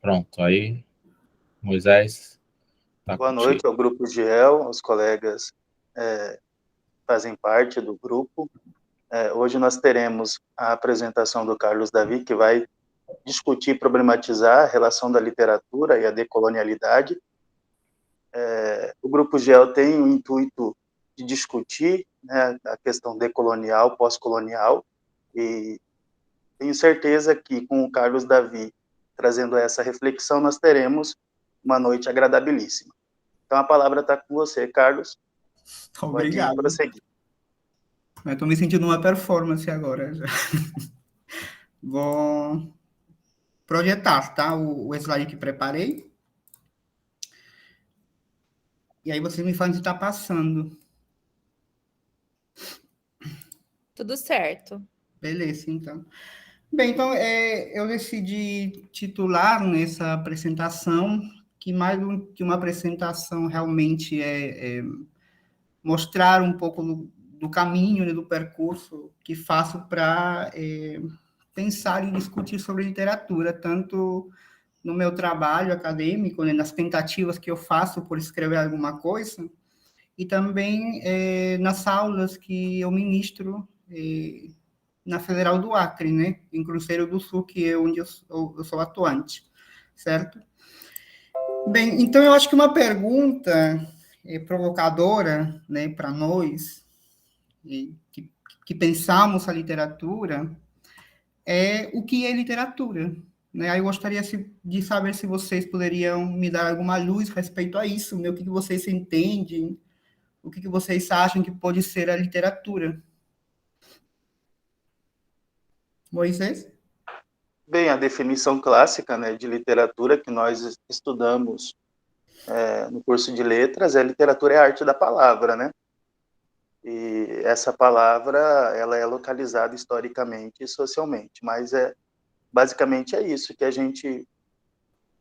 Pronto, aí, Moisés, tá Boa contigo. noite ao Grupo GEL, os colegas fazem parte do grupo. Hoje nós teremos a apresentação do Carlos Davi, que vai discutir e problematizar a relação da literatura e a decolonialidade. O Grupo GEL tem o intuito de discutir, né, a questão decolonial, pós-colonial, e tenho certeza que com o Carlos Davi trazendo essa reflexão, nós teremos uma noite agradabilíssima. Então a palavra está com você, Carlos. Pode Obrigado. prosseguir. Eu estou me sentindo uma performance agora. Já. Vou projetar, tá? O slide que preparei. E aí você me fala se está passando. Tudo certo. Beleza, então. Bem, então eu decidi titular nessa apresentação, que mais que uma apresentação realmente mostrar um pouco do caminho, né, do percurso que faço para pensar e discutir sobre literatura, tanto no meu trabalho acadêmico, né, nas tentativas que eu faço por escrever alguma coisa, e também nas aulas que eu ministro na Federal do Acre, né, em Cruzeiro do Sul, que é onde eu sou atuante, certo? Bem, então eu acho que uma pergunta provocadora, né, para nós, que pensamos a literatura, é o que é literatura, né? Aí eu gostaria de saber se vocês poderiam me dar alguma luz a respeito a isso, né? O que vocês entendem, o que vocês acham que pode ser a literatura. Moisés? Bem, a definição clássica, né, de literatura que nós estudamos no curso de letras literatura é a arte da palavra, né? E essa palavra, ela é localizada historicamente e socialmente, mas basicamente é isso que a gente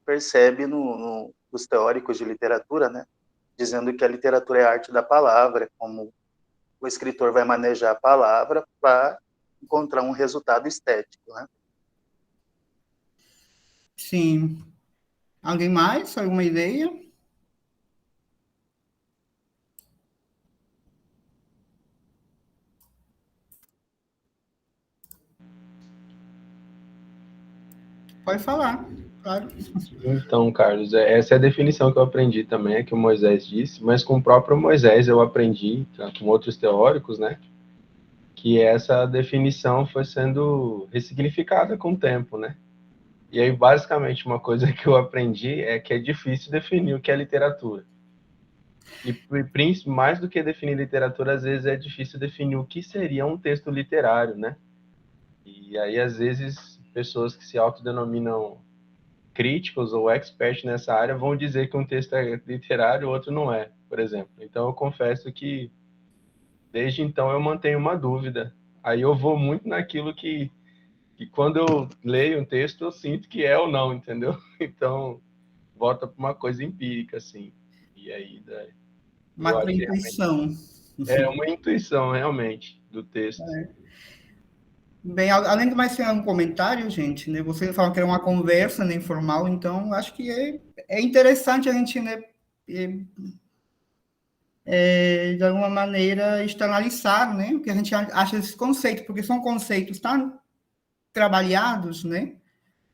percebe nos teóricos de literatura, né? Dizendo que a literatura é a arte da palavra, como o escritor vai manejar a palavra para encontrar um resultado estético, né? Sim. Alguém mais? Alguma ideia? Pode falar, claro. Então, Carlos, essa é a definição que eu aprendi também, é que o Moisés disse, mas com o próprio Moisés eu aprendi, com outros teóricos, né, que essa definição foi sendo ressignificada com o tempo, né? E aí, basicamente, uma coisa que eu aprendi é que é difícil definir o que é literatura. E mais do que definir literatura, às vezes é difícil definir o que seria um texto literário, né? E aí, às vezes, pessoas que se autodenominam críticos ou experts nessa área vão dizer que um texto é literário, o outro não é, por exemplo. Então, eu confesso que, desde então, eu mantenho uma dúvida. Aí eu vou muito naquilo que quando eu leio um texto, eu sinto que é ou não, entendeu? Então, volta para uma coisa empírica, assim. E aí, eu Uma acho que intuição. é uma intuição, realmente, do texto. Bem, além do mais ser um comentário, gente, né? Vocês falam que era uma conversa, né, informal, então acho que é interessante a gente, né, de alguma maneira, externalizar, né, o que a gente acha desses conceitos, porque são conceitos tão trabalhados, né,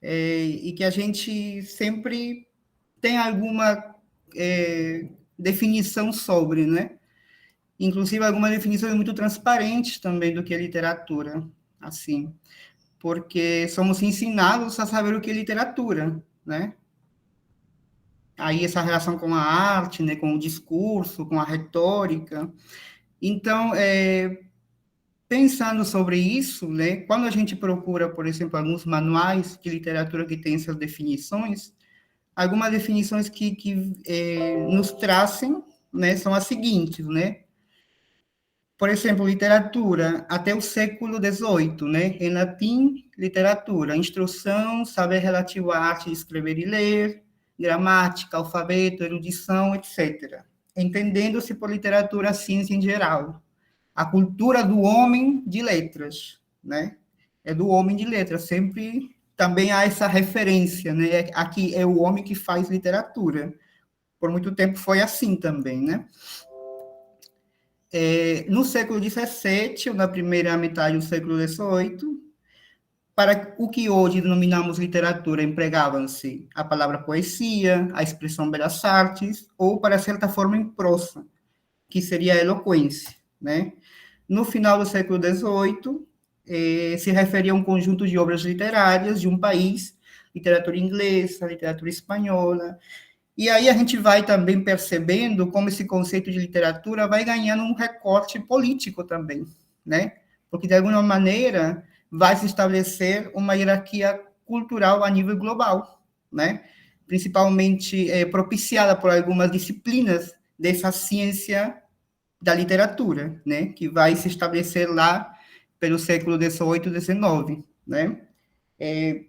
e que a gente sempre tem alguma definição sobre, né? Inclusive, algumas definições muito transparentes também do que é literatura, assim, porque somos ensinados a saber o que é literatura, né? Aí essa relação com a arte, né, com o discurso, com a retórica. Então, pensando sobre isso, né, quando a gente procura, por exemplo, alguns manuais de literatura que têm essas definições, algumas definições que nos trazem, né, são as seguintes, né? Por exemplo, literatura até o século XVIII, né? Em latim, literatura, instrução, saber relativo à arte de escrever e ler, gramática, alfabeto, erudição, etc. Entendendo-se por literatura a ciência em geral. A cultura do homem de letras, né? É do homem de letras, sempre também há essa referência, né? Aqui é o homem que faz literatura. Por muito tempo foi assim também, né? No século XVII, ou na primeira metade do século XVIII, para o que hoje denominamos literatura, empregavam-se a palavra poesia, a expressão belas artes, ou, para certa forma, em prosa, que seria a eloquência, né? No final do século XVIII, se referia a um conjunto de obras literárias de um país, literatura inglesa, literatura espanhola, e aí a gente vai também percebendo como esse conceito de literatura vai ganhando um recorte político também, né? Porque, de alguma maneira, vai se estabelecer uma hierarquia cultural a nível global, né? Principalmente propiciada por algumas disciplinas dessa ciência da literatura, né? Que vai se estabelecer lá pelo século XVIII e XIX, né?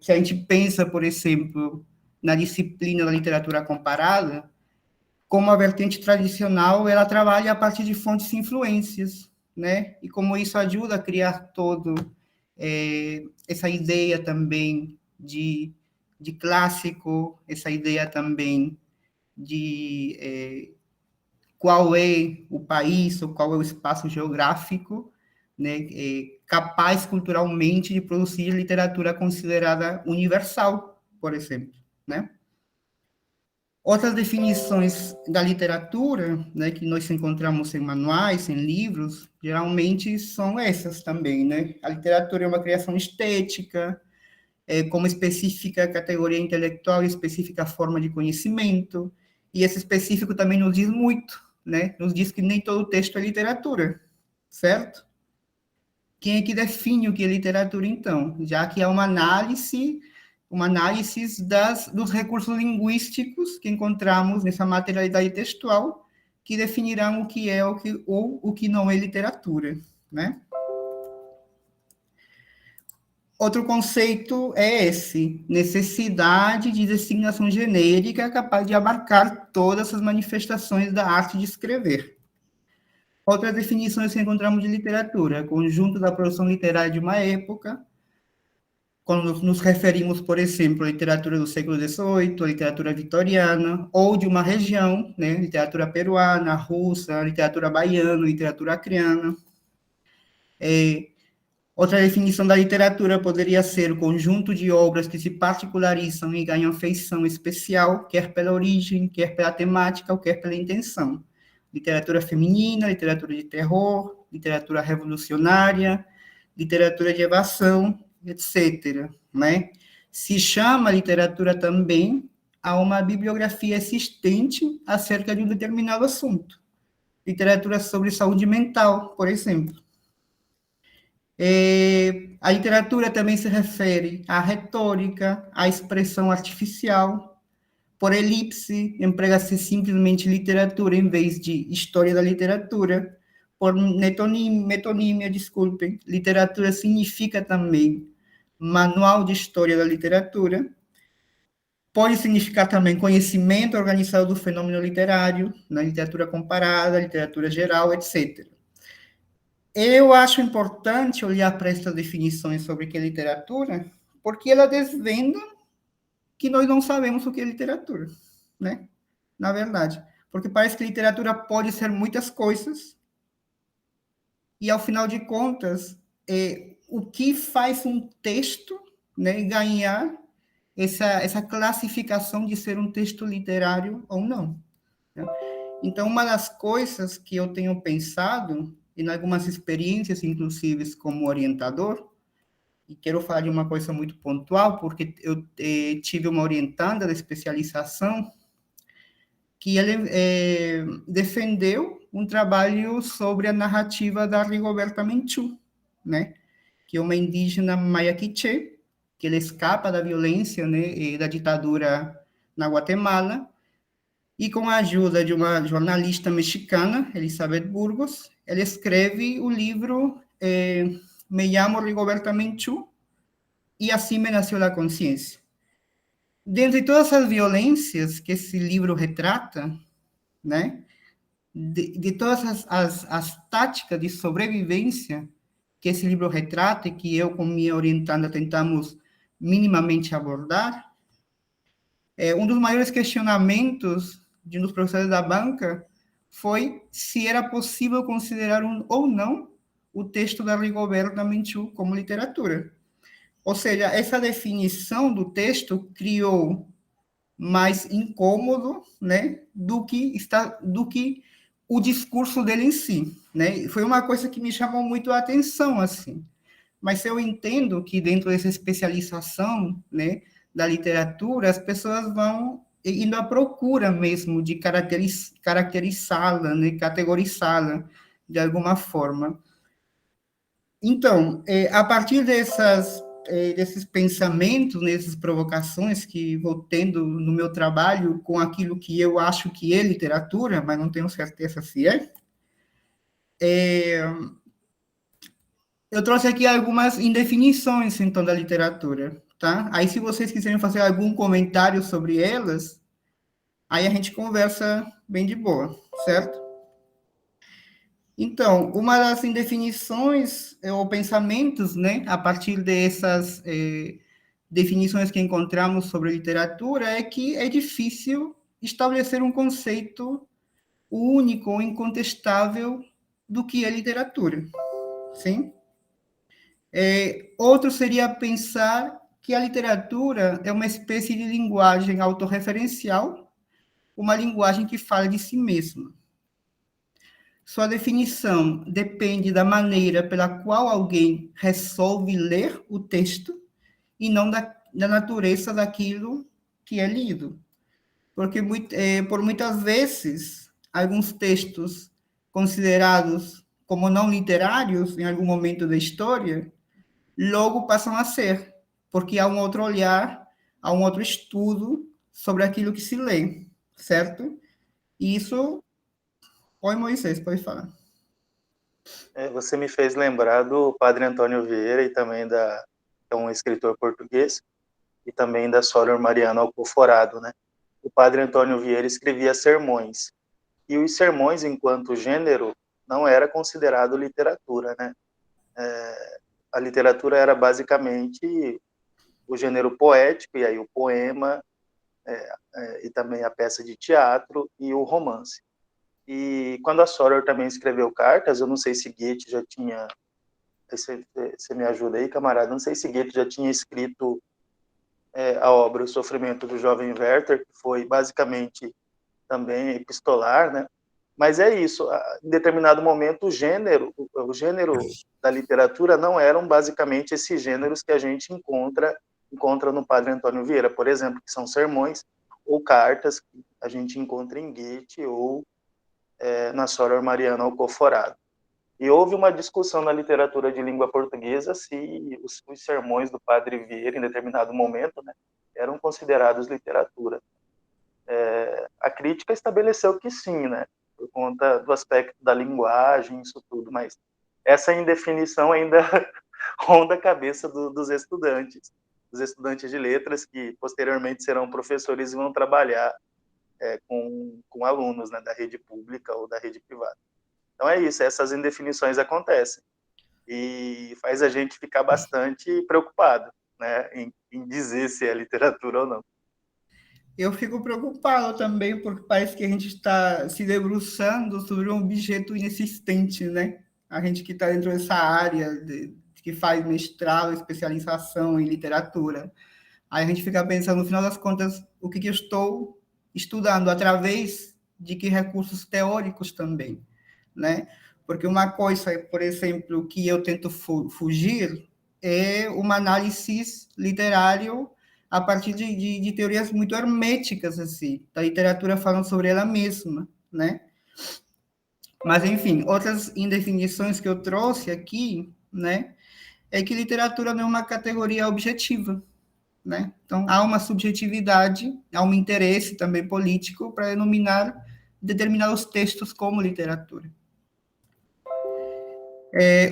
Se a gente pensa, por exemplo, na disciplina da literatura comparada, como a vertente tradicional, ela trabalha a partir de fontes e influências, né? E como isso ajuda a criar todo essa ideia também de clássico, essa ideia também de qual é o país ou qual é o espaço geográfico, né, capaz culturalmente de produzir literatura considerada universal, por exemplo, né? Outras definições da literatura, né, que nós encontramos em manuais, em livros, geralmente são essas também, né? A literatura é uma criação estética, como específica categoria intelectual e específica forma de conhecimento, e esse específico também nos diz muito, né? Nos diz que nem todo texto é literatura, certo? Quem é que define o que é literatura, então? Já que há uma análise dos recursos linguísticos que encontramos nessa materialidade textual, que definirão o que é ou o que não é literatura, né? Outro conceito é esse, necessidade de designação genérica capaz de abarcar todas as manifestações da arte de escrever. Outras definições que encontramos de literatura, conjunto da produção literária de uma época, quando nos referimos, por exemplo, à literatura do século XVIII, à literatura vitoriana, ou de uma região, né, literatura peruana, russa, literatura baiana, literatura acreana. Outra definição da literatura poderia ser o conjunto de obras que se particularizam e ganham feição especial, quer pela origem, quer pela temática, ou quer pela intenção. Literatura feminina, literatura de terror, literatura revolucionária, literatura de evasão, etc., né? Se chama literatura também a uma bibliografia existente acerca de um determinado assunto. Literatura sobre saúde mental, por exemplo. A literatura também se refere à retórica, à expressão artificial. Por elipse, emprega-se simplesmente literatura em vez de história da literatura. Por metonímia, desculpem, literatura significa também manual de história da literatura. Pode significar também conhecimento organizado do fenômeno literário, na literatura comparada, literatura geral, etc. Eu acho importante olhar para essas definições sobre o que é literatura, porque ela desvenda que nós não sabemos o que é literatura, né? Na verdade, porque parece que literatura pode ser muitas coisas, e ao final de contas, o que faz um texto, né, ganhar essa classificação de ser um texto literário ou não, né? Então, uma das coisas que eu tenho pensado, em algumas experiências, inclusive como orientador, e quero falar de uma coisa muito pontual, porque eu tive uma orientanda da especialização que ele defendeu um trabalho sobre a narrativa da Rigoberta Menchú, né? Que é uma indígena maia quiché, que ele escapa da violência, né, da ditadura na Guatemala, e com a ajuda de uma jornalista mexicana, Elizabeth Burgos, ele escreve o livro Me llamo Rigoberta Menchú e assim me nasceu a consciência. Dentre todas as violências que esse livro retrata, né, de todas as táticas de sobrevivência que esse livro retrata e que eu com minha orientanda tentamos minimamente abordar, um dos maiores questionamentos de um dos professores da banca foi se era possível considerar ou não o texto da Rigoberta Menchú como literatura. Ou seja, essa definição do texto criou mais incômodo, né, do que o discurso dele em si, né? Foi uma coisa que me chamou muito a atenção, assim. Mas eu entendo que dentro dessa especialização, né, da literatura, as pessoas vão indo à procura mesmo de caracterizá-la, né, categorizá-la de alguma forma. Então, a partir desses pensamentos, nessas provocações que vou tendo no meu trabalho com aquilo que eu acho que é literatura, mas não tenho certeza se eu trouxe aqui algumas indefinições, então, da literatura, tá? Aí, se vocês quiserem fazer algum comentário sobre elas, aí a gente conversa bem de boa, certo? Então, uma das indefinições ou pensamentos, né, a partir dessas definições que encontramos sobre literatura é que é difícil estabelecer um conceito único ou incontestável do que é literatura, sim? Outro seria pensar que a literatura é uma espécie de linguagem autorreferencial, uma linguagem que fala de si mesma. Sua definição depende da maneira pela qual alguém resolve ler o texto e não da natureza daquilo que é lido. Porque, por muitas vezes, alguns textos considerados como não literários em algum momento da história, logo passam a ser, porque há um outro olhar, há um outro estudo sobre aquilo que se lê, certo? E isso... Oi, Moisés, pode falar. Você me fez lembrar do Padre Antônio Vieira e também é um escritor português, e também da Sóler Mariana Alcoforado, né? O Padre Antônio Vieira escrevia sermões, e os sermões, enquanto gênero, não era considerado literatura, né? A literatura era basicamente o gênero poético, e aí o poema, e também a peça de teatro e o romance. E quando a Sóler também escreveu cartas, eu não sei se Goethe já tinha... Você me ajuda aí, camarada? Não sei se Goethe já tinha escrito a obra O Sofrimento do Jovem Werther, que foi basicamente também epistolar, né? Mas é isso, em determinado momento o gênero da literatura não eram basicamente esses gêneros que a gente encontra no Padre Antônio Vieira, por exemplo, que são sermões ou cartas que a gente encontra em Goethe ou na Sóler Mariana Alcoforado. E houve uma discussão na literatura de língua portuguesa se os sermões do Padre Vieira, em determinado momento, né, eram considerados literatura. A crítica estabeleceu que sim, né, por conta do aspecto da linguagem, isso tudo, mas essa indefinição ainda ronda a cabeça dos estudantes de letras, que posteriormente serão professores e vão trabalhar com alunos, né, da rede pública ou da rede privada. Então é isso, essas indefinições acontecem e faz a gente ficar bastante preocupado, né, em dizer se é literatura ou não. Eu fico preocupado também, porque parece que a gente está se debruçando sobre um objeto inexistente, né? A gente que está dentro dessa área, que faz mestrado, especialização em literatura. Aí a gente fica pensando, no final das contas, o que eu estou estudando, através de que recursos teóricos também, né? Porque uma coisa, por exemplo, que eu tento fugir é uma análise literária a partir de teorias muito herméticas, assim, da literatura falando sobre ela mesma, né? Mas, enfim, outras indefinições que eu trouxe aqui, né, é que literatura não é uma categoria objetiva, né? Então, há uma subjetividade, há um interesse também político para denominar determinados textos como literatura.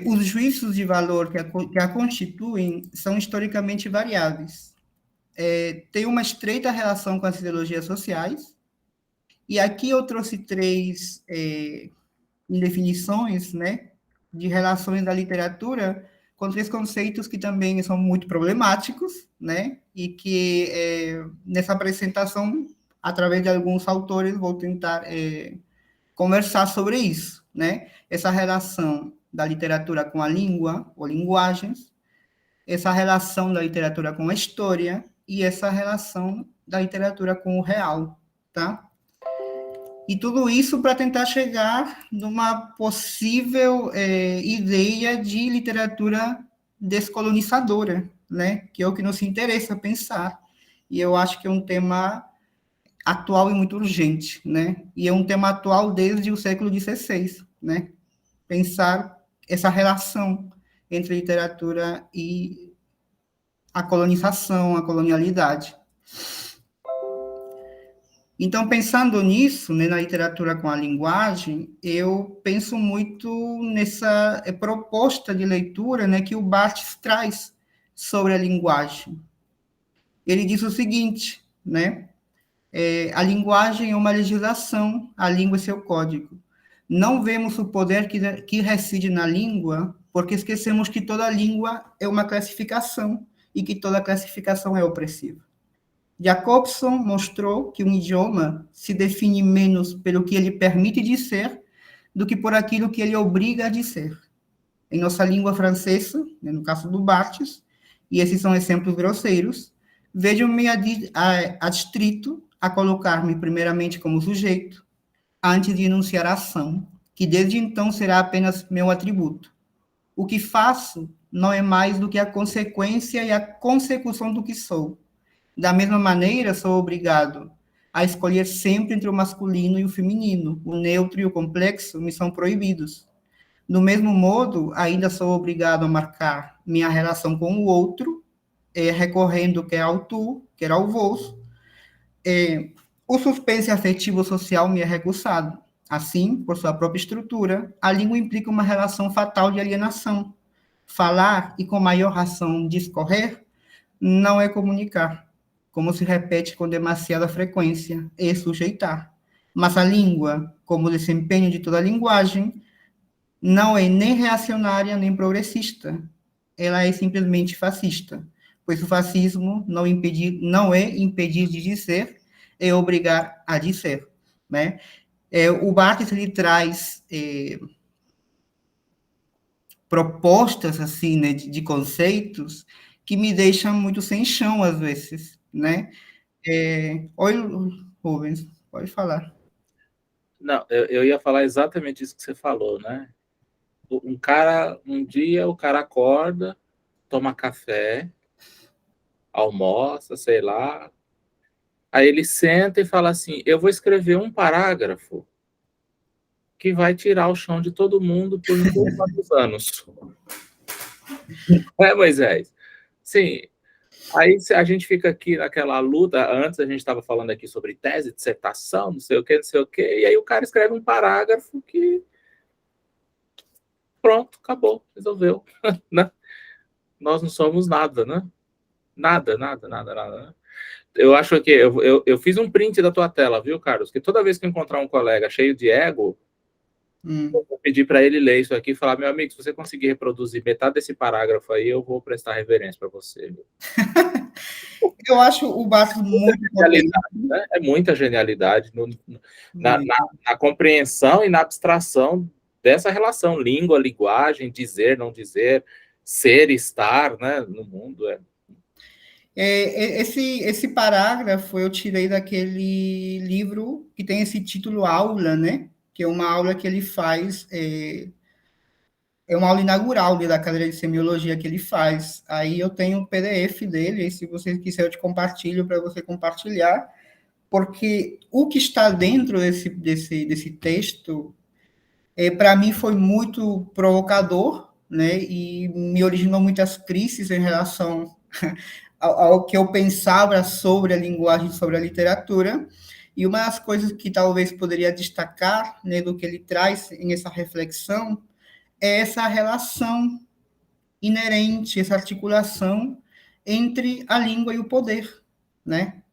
Os juízos de valor que a constituem são historicamente variáveis. Tem uma estreita relação com as ideologias sociais, e aqui eu trouxe 3 indefinições, né, de relações da literatura com 3 conceitos que também são muito problemáticos, né? E que nessa apresentação, através de alguns autores, vou tentar conversar sobre isso, né? Essa relação da literatura com a língua, ou linguagens, essa relação da literatura com a história e essa relação da literatura com o real, tá? E tudo isso para tentar chegar numa possível ideia de literatura descolonizadora, né? Que é o que nos interessa pensar. E eu acho que é um tema atual e muito urgente, né? E é um tema atual desde o século XVI, né? Pensar essa relação entre literatura e a colonização, a colonialidade. Então, pensando nisso, né, na literatura com a linguagem, eu penso muito nessa proposta de leitura, né, que o Barthes traz sobre a linguagem. Ele diz o seguinte, né, a linguagem é uma legislação, a língua é seu código. Não vemos o poder que reside na língua, porque esquecemos que toda língua é uma classificação e que toda classificação é opressiva. Jacobson mostrou que um idioma se define menos pelo que ele permite dizer do que por aquilo que ele obriga a dizer. Em nossa língua francesa, no caso do Barthes, e esses são exemplos grosseiros, vejo-me adstrito a colocar-me primeiramente como sujeito, antes de enunciar a ação, que desde então será apenas meu atributo. O que faço não é mais do que a consequência e a consecução do que sou. Da mesma maneira, sou obrigado a escolher sempre entre o masculino e o feminino. O neutro e o complexo me são proibidos. Do mesmo modo, ainda sou obrigado a marcar minha relação com o outro, recorrendo quer ao tu, quer ao vos. O suspense afetivo social me é recusado. Assim, por sua própria estrutura, a língua implica uma relação fatal de alienação. Falar e, com maior razão, discorrer, não é comunicar, como se repete com demasiada frequência, é sujeitar. Mas a língua, como o desempenho de toda a linguagem, não é nem reacionária nem progressista. Ela é simplesmente fascista, pois o fascismo não é impedir de dizer, é obrigar a dizer, né? O Barthes, ele traz propostas, assim, né, de conceitos que me deixam muito sem chão, às vezes, né? Oi, Rubens, pode falar. Não, eu ia falar exatamente isso que você falou, né? Um dia o cara acorda, toma café, almoça, sei lá, aí ele senta e fala assim, eu vou escrever um parágrafo que vai tirar o chão de todo mundo por não sei quantos anos. Moisés? Sim. Aí a gente fica aqui naquela luta, antes a gente estava falando aqui sobre tese, dissertação, não sei o quê, e aí o cara escreve um parágrafo que pronto, acabou, resolveu. Né? Nós não somos nada, né? Nada. Né? Eu acho que eu fiz um print da tua tela, viu, Carlos? Que toda vez que eu encontrar um colega cheio de ego, eu vou pedir para ele ler isso aqui e falar, meu amigo, se você conseguir reproduzir metade desse parágrafo aí, eu vou prestar reverência para você. Eu acho o Barthes muito genialidade, né? É muita genialidade na compreensão e na abstração dessa relação língua, linguagem, dizer, não dizer, ser, estar, né, no mundo. Esse parágrafo eu tirei daquele livro que tem esse título Aula, né? Que é uma aula que ele faz, uma aula inaugural da cadeira de semiologia que ele faz. Aí eu tenho o PDF dele, e se você quiser eu te compartilho para você compartilhar, porque o que está dentro desse texto, para mim foi muito provocador, né? E me originou muitas crises em relação ao que eu pensava sobre a linguagem, sobre a literatura. E uma das coisas que talvez poderia destacar, né, do que ele traz nessa reflexão é essa relação inerente, essa articulação entre a língua e o poder, né?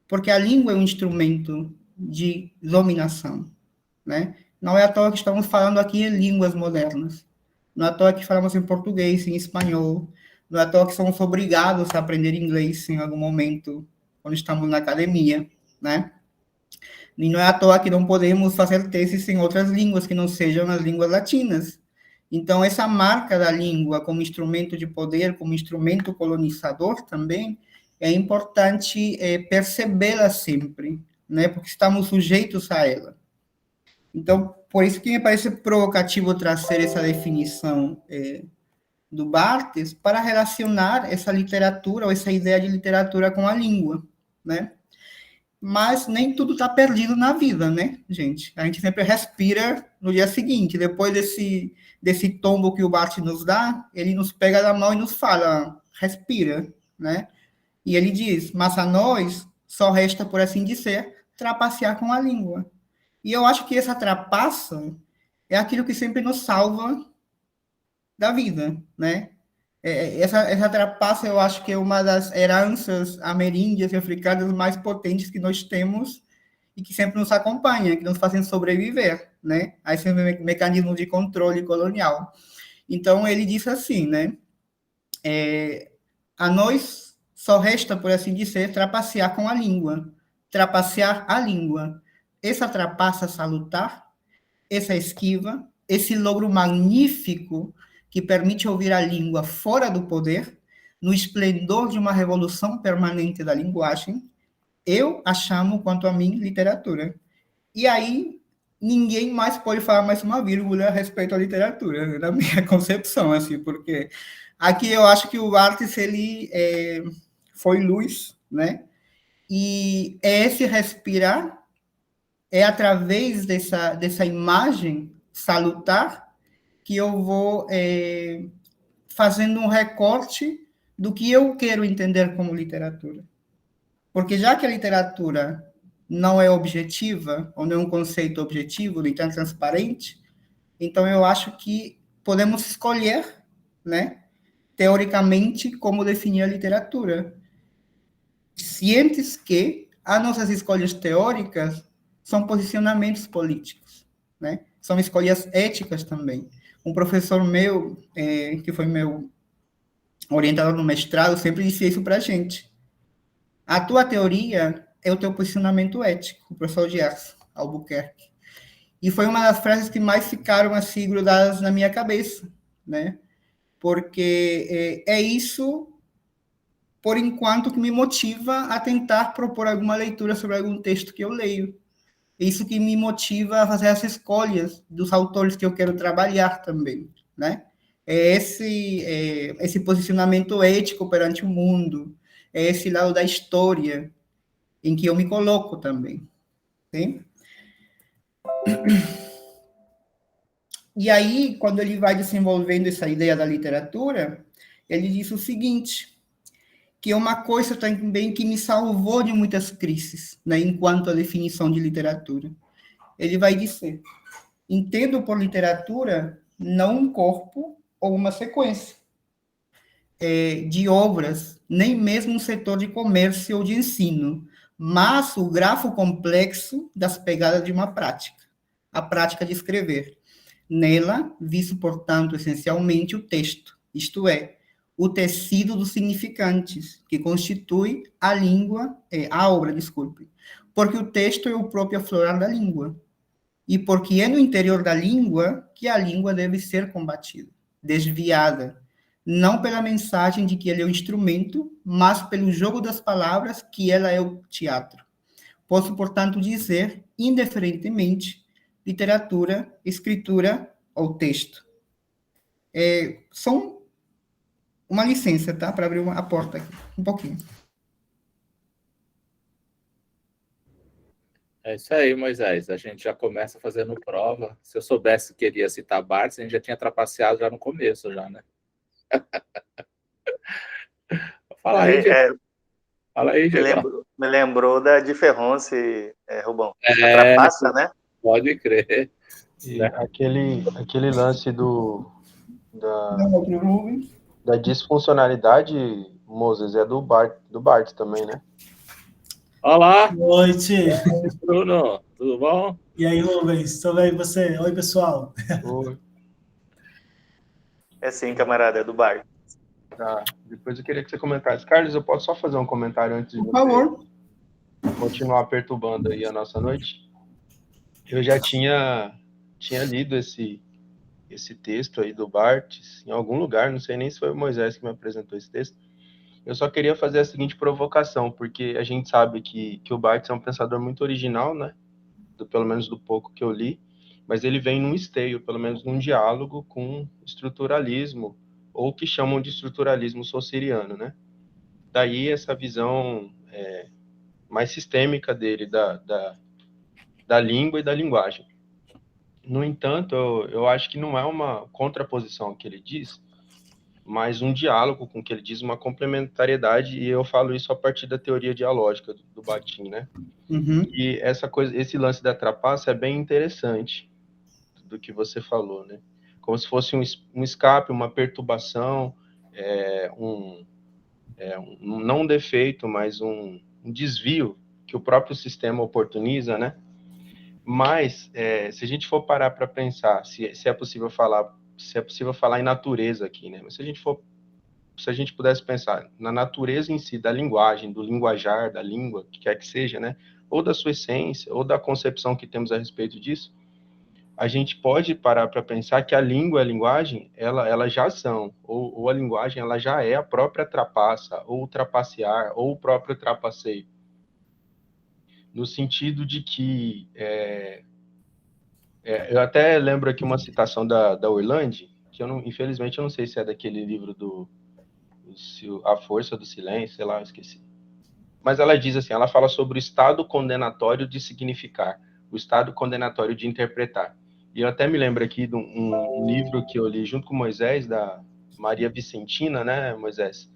Porque a língua é um instrumento de dominação, né? Não é à toa que estamos falando aqui em línguas modernas, Não é à toa que falamos em português, em espanhol. Não é à toa que somos obrigados a aprender inglês em algum momento, quando estamos na academia, né? E não é à toa que não podemos fazer teses em outras línguas que não sejam as línguas latinas. Então, essa marca da língua como instrumento de poder, como instrumento colonizador também, é importante percebê-la sempre, né? Porque estamos sujeitos a ela. Então, por isso que me parece provocativo trazer essa definição do Barthes para relacionar essa literatura, ou essa ideia de literatura com a língua, né? Mas nem tudo está perdido na vida, né, gente? A gente sempre respira no dia seguinte. Depois desse tombo que o Barthes nos dá, ele nos pega da mão e nos fala, respira, né? E ele diz, mas a nós só resta, por assim dizer, trapacear com a língua. E eu acho que essa trapaça é aquilo que sempre nos salva da vida, né? Essa trapaça, eu acho que é uma das heranças ameríndias e africanas mais potentes que nós temos e que sempre nos acompanha, que nos fazem sobreviver, né? A esse mecanismo de controle colonial. Então, ele diz assim, né? A nós só resta, por assim dizer, trapacear com a língua. Trapacear a língua. Essa trapaça salutar, essa esquiva, esse logro magnífico que permite ouvir a língua fora do poder, no esplendor de uma revolução permanente da linguagem, eu a chamo, quanto a mim, literatura. E aí, ninguém mais pode falar mais uma vírgula a respeito à literatura, na minha concepção, assim, porque aqui eu acho que o Barthes, ele foi luz, né? E esse respirar é através dessa imagem salutar que eu vou fazendo um recorte do que eu quero entender como literatura. Porque já que a literatura não é objetiva, ou não é um conceito objetivo, nem tão transparente, então eu acho que podemos escolher, né, teoricamente, como definir a literatura. Cientes que as nossas escolhas teóricas são posicionamentos políticos, né? São escolhas éticas também. Um professor meu, que foi meu orientador no mestrado, sempre disse isso para a gente. A tua teoria é o teu posicionamento ético, o professor Gerson Albuquerque. E foi uma das frases que mais ficaram assim grudadas na minha cabeça, né? Porque é isso, por enquanto, que me motiva a tentar propor alguma leitura sobre algum texto que eu leio. Isso que me motiva a fazer as escolhas dos autores que eu quero trabalhar também, né? É esse posicionamento ético perante o mundo, é esse lado da história em que eu me coloco também, sim? E aí, quando ele vai desenvolvendo essa ideia da literatura, ele diz o seguinte, que é uma coisa também que me salvou de muitas crises, né, enquanto a definição de literatura. Ele vai dizer, entendo por literatura não um corpo ou uma sequência de obras, nem mesmo um setor de comércio ou de ensino, mas o grafo complexo das pegadas de uma prática, a prática de escrever. Nela, visto, portanto, essencialmente o texto, isto é, o tecido dos significantes, que constitui a língua, a obra, desculpe, porque o texto é o próprio aflorar da língua, e porque é no interior da língua que a língua deve ser combatida, desviada, não pela mensagem de que ele é o instrumento, mas pelo jogo das palavras que ela é o teatro. Posso, portanto, dizer, indiferentemente, literatura, escritura ou texto. São uma licença, tá? Para abrir a porta aqui, um pouquinho. É isso aí, Moisés. A gente já começa fazendo prova. Se eu soubesse que queria citar Barthes, a gente já tinha trapaceado já no começo, já, né? Fala aí, Diego. Fala aí, Diego. Me lembrou da Di Ferronce, Rubão. A trapaça, né? Pode crer. E aquele lance da disfuncionalidade, Moses, é do Barthes também, né? Olá! Boa noite! Oi, Bruno, tudo bom? E aí, Rubens, tudo bem e você? Oi, pessoal! Oi. É sim, camarada, é do bar. Tá. Depois eu queria que você comentasse. Carlos, eu posso só fazer um comentário antes de Por você favor. continuar perturbando aí a nossa noite? Eu já tinha lido esse texto aí do Barthes em algum lugar, não sei nem se foi o Moisés que me apresentou esse texto. Eu só queria fazer a seguinte provocação, porque a gente sabe que o Barthes é um pensador muito original, né? Pelo menos do pouco que eu li, mas ele vem num esteio, pelo menos num diálogo com estruturalismo, ou o que chamam de estruturalismo saussuriano, né? Daí essa visão mais sistêmica dele da língua e da linguagem. No entanto, eu acho que não é uma contraposição ao que ele diz, mas um diálogo com o que ele diz, uma complementariedade, e eu falo isso a partir da teoria dialógica do Bakhtin, né? Uhum. E esse lance da trapaça é bem interessante do que você falou, né? Como se fosse um escape, uma perturbação, não um defeito, mas um desvio que o próprio sistema oportuniza, né? Mas se a gente for parar para pensar se é possível falar em natureza aqui, né? Mas se a gente pudesse pensar na natureza em si da linguagem, do linguajar, da língua, que quer que seja, né? Ou da sua essência, ou da concepção que temos a respeito disso, a gente pode parar para pensar que a língua e a linguagem, ela já são, ou a linguagem, ela já é a própria trapaça, ou trapacear, ou o próprio trapaceio. No sentido de que, eu até lembro aqui uma citação da Orlandi, que infelizmente eu não sei se é daquele livro A Força do Silêncio, sei lá, eu esqueci. Mas ela diz assim, ela fala sobre o estado condenatório de significar, o estado condenatório de interpretar. E eu até me lembro aqui de um livro que eu li junto com Moisés, da Maria Vicentina, né, Moisés,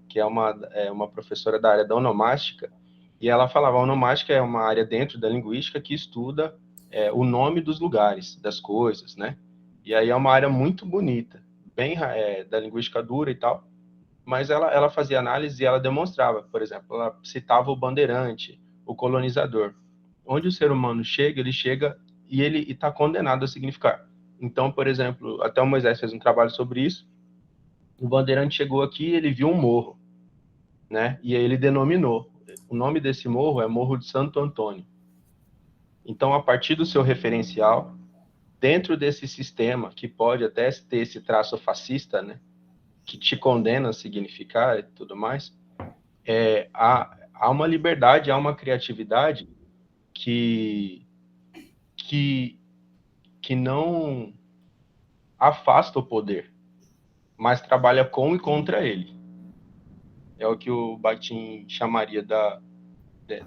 que é uma professora da área da onomástica, e ela falava, a onomástica é uma área dentro da linguística que estuda o nome dos lugares, das coisas, né? E aí é uma área muito bonita, bem da linguística dura e tal, mas ela fazia análise e ela demonstrava, por exemplo, ela citava o bandeirante, o colonizador. Onde o ser humano chega, ele chega e ele está condenado a significar. Então, por exemplo, até o Moisés fez um trabalho sobre isso, o bandeirante chegou aqui, ele viu um morro, né? E aí ele denominou. O nome desse morro é Morro de Santo Antônio. Então, a partir do seu referencial, dentro desse sistema, que pode até ter esse traço fascista, né? Que te condena a significar e tudo mais, há uma liberdade, há uma criatividade que não afasta o poder, mas trabalha com e contra ele. É o que o Bakhtin chamaria da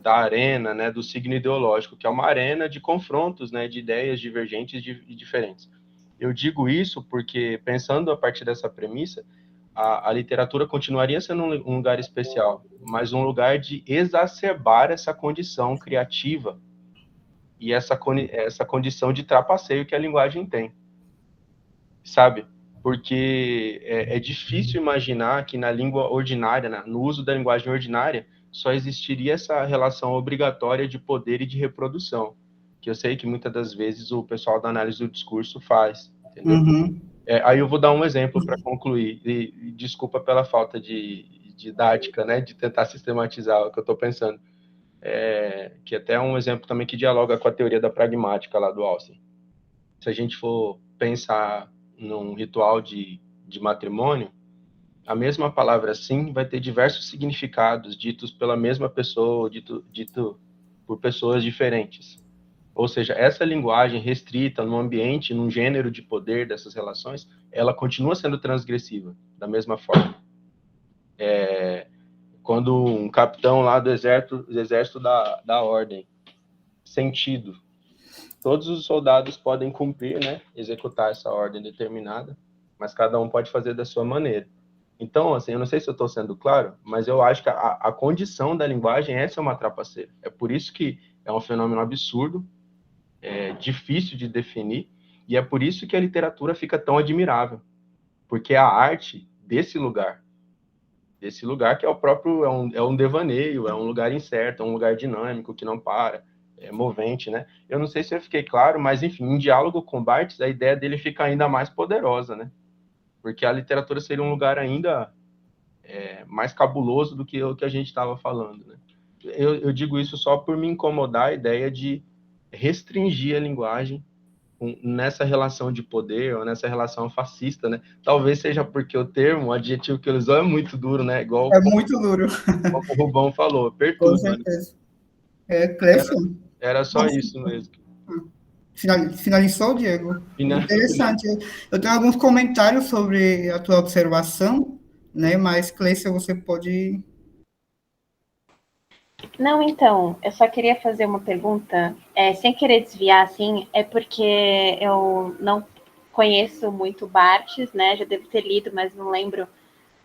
arena, né, do signo ideológico, que é uma arena de confrontos, né, de ideias divergentes e diferentes. Eu digo isso porque, pensando a partir dessa premissa, a literatura continuaria sendo um lugar especial, mas um lugar de exacerbar essa condição criativa e essa condição de trapaceio que a linguagem tem, sabe? Porque é difícil imaginar que na língua ordinária, no uso da linguagem ordinária, só existiria essa relação obrigatória de poder e de reprodução, que eu sei que muitas das vezes o pessoal da análise do discurso faz, entendeu? Uhum. Aí eu vou dar um exemplo para concluir, e desculpa pela falta de didática, né, de tentar sistematizar o que eu estou pensando, que até é um exemplo também que dialoga com a teoria da pragmática lá do Austin. Se a gente for pensar num ritual de matrimônio, a mesma palavra sim vai ter diversos significados ditos pela mesma pessoa, dito por pessoas diferentes. Ou seja, essa linguagem restrita num ambiente, num gênero de poder dessas relações, ela continua sendo transgressiva, da mesma forma. Quando um capitão lá do exército da ordem, sentido, todos os soldados podem cumprir, né, executar essa ordem determinada, mas cada um pode fazer da sua maneira. Então, assim, eu não sei se eu estou sendo claro, mas eu acho que a condição da linguagem é ser uma trapaceira. É por isso que é um fenômeno absurdo, difícil de definir, e é por isso que a literatura fica tão admirável, porque é a arte desse lugar que é o próprio, é um devaneio, é um lugar incerto, é um lugar dinâmico, que não para, é movente, né? Eu não sei se eu fiquei claro, mas enfim, em diálogo com Barthes, a ideia dele fica ainda mais poderosa, né? porque a literatura seria um lugar ainda mais cabuloso do que o que a gente estava falando, né? Eu digo isso só por me incomodar a ideia de restringir a linguagem nessa relação de poder ou nessa relação fascista, né? Talvez seja porque o adjetivo que ele usou é muito duro, né? Igual É muito duro, o Rubão falou, com perturba, né? certeza. Clécio, Era só isso mesmo. finalizou, Diego? Interessante. Eu tenho alguns comentários sobre a tua observação, né? Mas, Clécio, você pode... Não, então, eu só queria fazer uma pergunta, sem querer desviar, assim, é porque eu não conheço muito Barthes, né? Já devo ter lido, mas não lembro,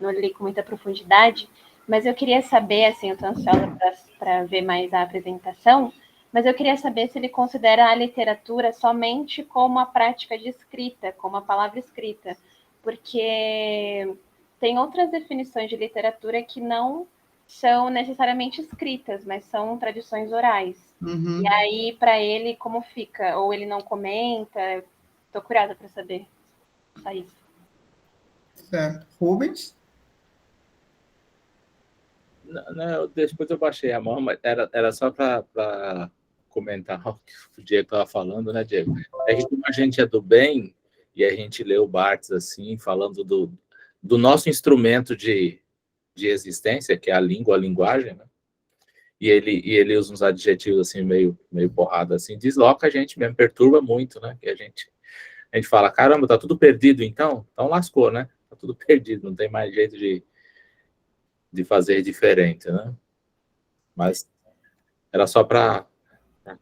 não li com muita profundidade. Mas eu queria saber, assim, eu estou ansiosa para ver mais a apresentação, mas eu queria saber se ele considera a literatura somente como a prática de escrita, como a palavra escrita, porque tem outras definições de literatura que não são necessariamente escritas, mas são tradições orais. Uhum. E aí, para ele, como fica? Ou ele não comenta? Estou curiosa para saber. Só isso. Certo. Rubens? Não, depois eu baixei a mão, mas era só para comentar o que o Diego estava falando, né, Diego? É que como a gente é do bem e a gente lê o Barthes assim, falando do nosso instrumento de existência, que é a língua, a linguagem, né? E ele usa uns adjetivos assim, meio porrada, assim, desloca a gente mesmo, perturba muito, né? Que a gente fala, caramba, tá tudo perdido então? Então lascou, né? Tá tudo perdido, não tem mais jeito de fazer diferente, né? Mas era só para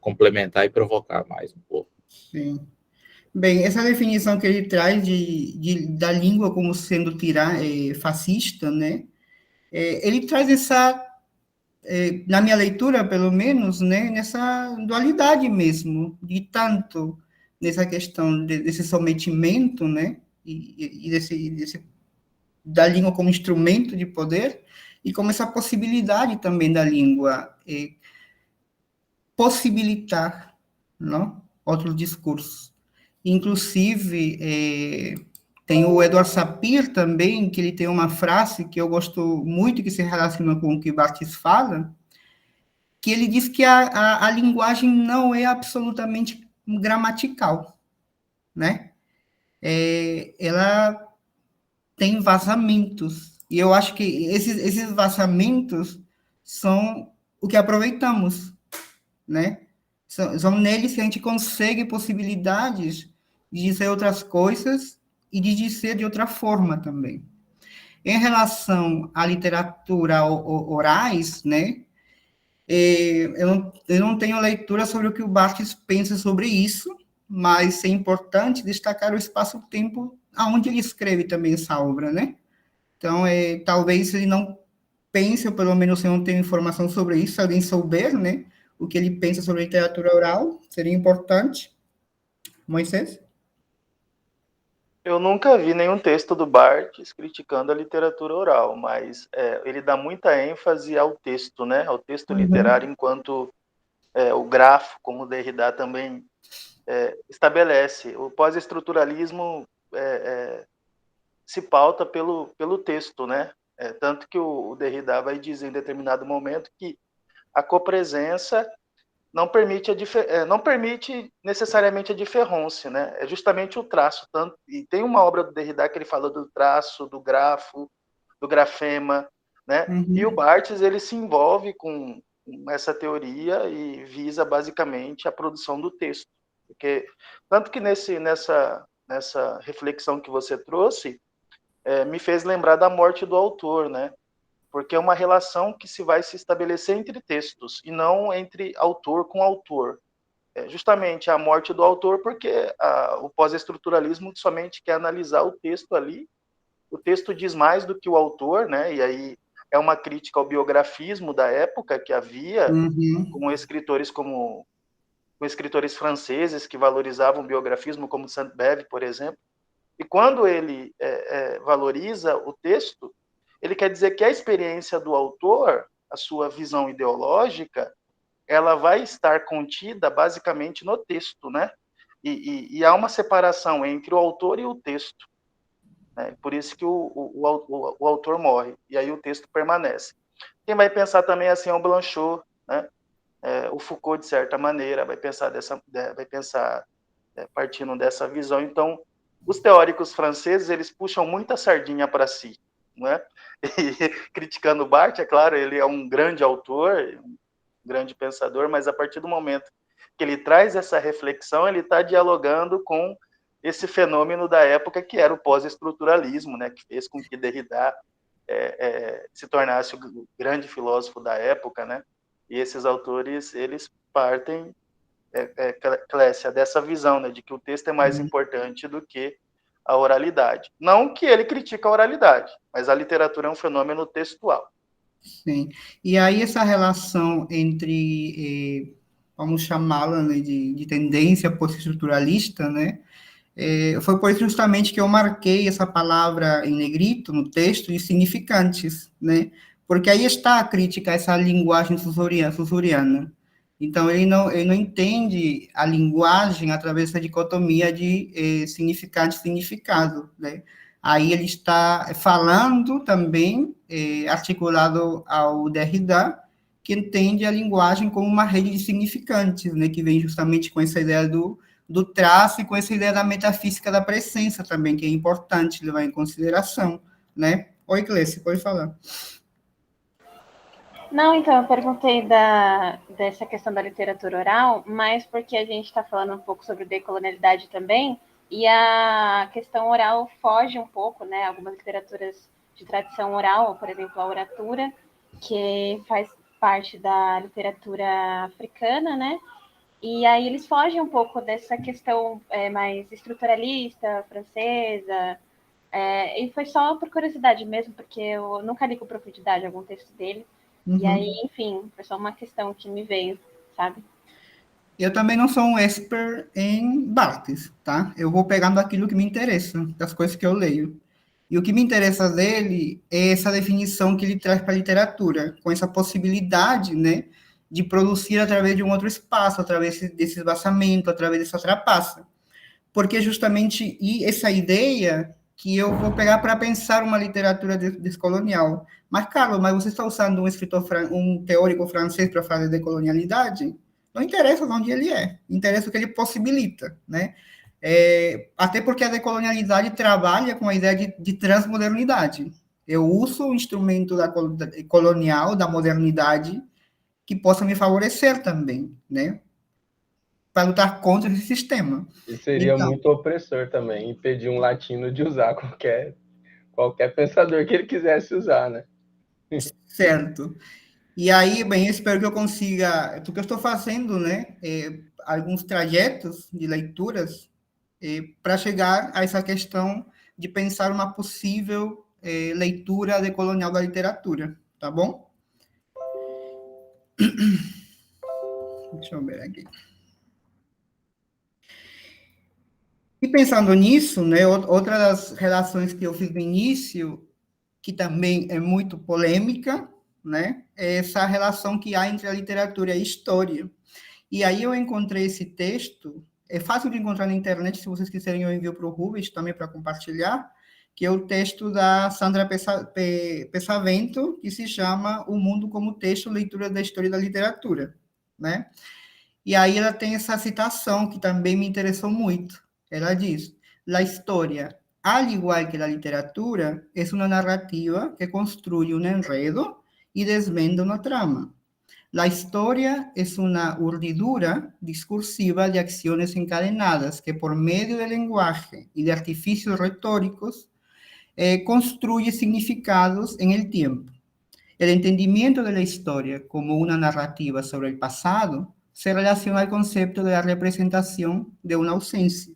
complementar e provocar mais um pouco. Sim. Bem, essa definição que ele traz da língua como sendo fascista, né? Ele traz essa, na minha leitura, pelo menos, né, nessa dualidade mesmo, de tanto nessa questão desse sometimento, né, e da língua como instrumento de poder, e como essa possibilidade também da língua possibilitar, não, outros discursos. Inclusive, tem o Edward Sapir também, que ele tem uma frase que eu gosto muito, que se relaciona com o que Barthes fala, que ele diz que a linguagem não é absolutamente gramatical, né? Ela tem vazamentos, e eu acho que esses vazamentos são o que aproveitamos, né? São neles que a gente consegue possibilidades de dizer outras coisas e de dizer de outra forma também. Em relação à literatura orais, né? Eu não tenho leitura sobre o que o Barthes pensa sobre isso, mas é importante destacar o espaço-tempo aonde ele escreve também essa obra, né? Então, talvez ele não pense, ou pelo menos eu não tenho informação sobre isso, se alguém souber, né? O que ele pensa sobre literatura oral, seria importante. Moisés? Eu nunca vi nenhum texto do Barthes criticando a literatura oral, mas ele dá muita ênfase ao texto, né? Ao texto literário, enquanto o grafo, como o Derrida também estabelece. O pós-estruturalismo se pauta pelo texto, né? Tanto que o Derrida vai dizer em determinado momento que a copresença não permite necessariamente a diferença, né? É justamente o traço. E tem uma obra do Derrida que ele fala do traço, do grafo, do grafema, né? E o Barthes ele se envolve com essa teoria e visa basicamente a produção do texto, porque tanto que nessa reflexão que você trouxe me fez lembrar da morte do autor, né? Porque é uma relação que vai se estabelecer entre textos e não entre autor com autor. Justamente a morte do autor, porque o pós-estruturalismo somente quer analisar o texto ali. O texto diz mais do que o autor, né? E aí é uma crítica ao biografismo da época que havia, com escritores franceses que valorizavam o biografismo, como Sainte-Beuve, por exemplo. E quando ele valoriza o texto, ele quer dizer que a experiência do autor, a sua visão ideológica, ela vai estar contida basicamente no texto, né? E há uma separação entre o autor e o texto. né? Por isso que o autor morre, e aí o texto permanece. Quem vai pensar também assim é o Blanchot, né? O Foucault, de certa maneira, vai pensar partindo dessa visão. Então, os teóricos franceses, eles puxam muita sardinha para si, né? E, criticando Barthes, é claro, ele é um grande autor, um grande pensador, mas a partir do momento que ele traz essa reflexão, ele está dialogando com esse fenômeno da época que era o pós-estruturalismo, né? Que fez com que Derrida se tornasse o grande filósofo da época, né? E esses autores, eles partem, Clécia, dessa visão, né, de que o texto é mais importante do que a oralidade. Não que ele critica a oralidade, mas a literatura é um fenômeno textual. Sim. E aí essa relação entre, vamos chamá-la, né, de tendência pós-estruturalista, né, foi por isso justamente que eu marquei essa palavra em negrito no texto de significantes, né, porque aí está a crítica a essa linguagem susuriana. Então, ele não entende a linguagem através da dicotomia de significante e significado, né? Aí ele está falando também, articulado ao Derrida, que entende a linguagem como uma rede de significantes, né? Que vem justamente com essa ideia do traço e com essa ideia da metafísica da presença também, que é importante levar em consideração, né? Oi, Clécia, pode falar. Não, então, eu perguntei dessa questão da literatura oral, mas porque a gente está falando um pouco sobre decolonialidade também, e a questão oral foge um pouco, né? Algumas literaturas de tradição oral, por exemplo, a oratura, que faz parte da literatura africana, né? E aí eles fogem um pouco dessa questão mais estruturalista, francesa, e foi só por curiosidade mesmo, porque eu nunca li com profundidade algum texto dele. E aí, enfim, foi só uma questão que me veio, sabe? Eu também não sou um expert em Barthes, tá? Eu vou pegando aquilo que me interessa, das coisas que eu leio. E o que me interessa dele é essa definição que ele traz para a literatura, com essa possibilidade, né, de produzir através de um outro espaço, através desse esvaziamento, através dessa trapaça. Porque justamente essa ideia que eu vou pegar para pensar uma literatura descolonial. Mas, Carlos, mas você está usando um teórico francês para falar de decolonialidade? Não interessa de onde ele é, interessa o que ele possibilita, né? Até porque a decolonialidade trabalha com a ideia de transmodernidade. Eu uso o instrumento colonial, da modernidade, que possa me favorecer também, né? Para lutar contra esse sistema. E seria muito opressor também impedir um latino de usar qualquer pensador que ele quisesse usar, né? Certo. E aí, bem, eu espero que eu consiga, porque eu estou fazendo, né, alguns trajetos de leituras para chegar a essa questão de pensar uma possível leitura decolonial da literatura, tá bom? Deixa eu ver aqui. E pensando nisso, né, outra das relações que eu fiz no início, que também é muito polêmica, né, é essa relação que há entre a literatura e a história. E aí eu encontrei esse texto, é fácil de encontrar na internet, se vocês quiserem eu envio para o Rubens também para compartilhar, que é o texto da Sandra Pesavento, que se chama O Mundo como Texto, Leitura da História e da Literatura, né? E aí ela tem essa citação que também me interessou muito. Ela diz: "La historia, al igual que la literatura, es una narrativa que construye un enredo y desvenda una trama. La historia es una urdidura discursiva de acciones encadenadas que por medio del lenguaje y de artificios retóricos construye significados en el tiempo. El entendimiento de la historia como una narrativa sobre el pasado se relaciona al concepto de la representación de una ausencia.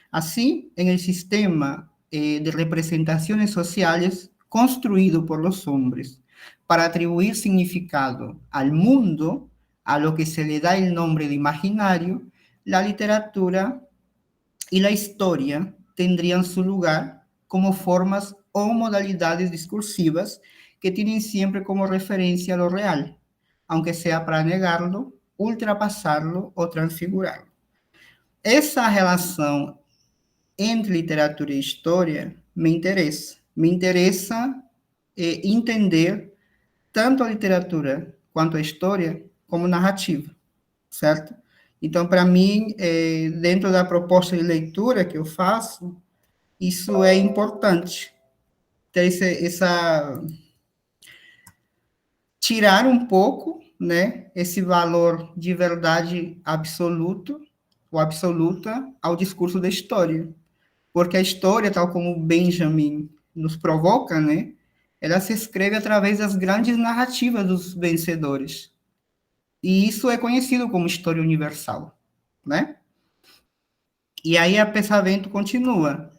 Así, en el sistema de representaciones sociales construido por los hombres para atribuir significado al mundo, a lo que se le da el nombre de imaginario, la literatura y la historia tendrían su lugar como formas o modalidades discursivas que tienen siempre como referencia lo real, aunque sea para negarlo, ultrapassá-lo ou transfigurá-lo." Essa relação entre literatura e história me interessa. Me interessa entender tanto a literatura quanto a história como narrativa, certo? Então, para mim, dentro da proposta de leitura que eu faço, isso é importante. Ter tirar um pouco, né, esse valor de verdade absoluto ou absoluta ao discurso da história. Porque a história, tal como Benjamin nos provoca, né, ela se escreve através das grandes narrativas dos vencedores. E isso é conhecido como história universal, né? E aí a pensamento continua.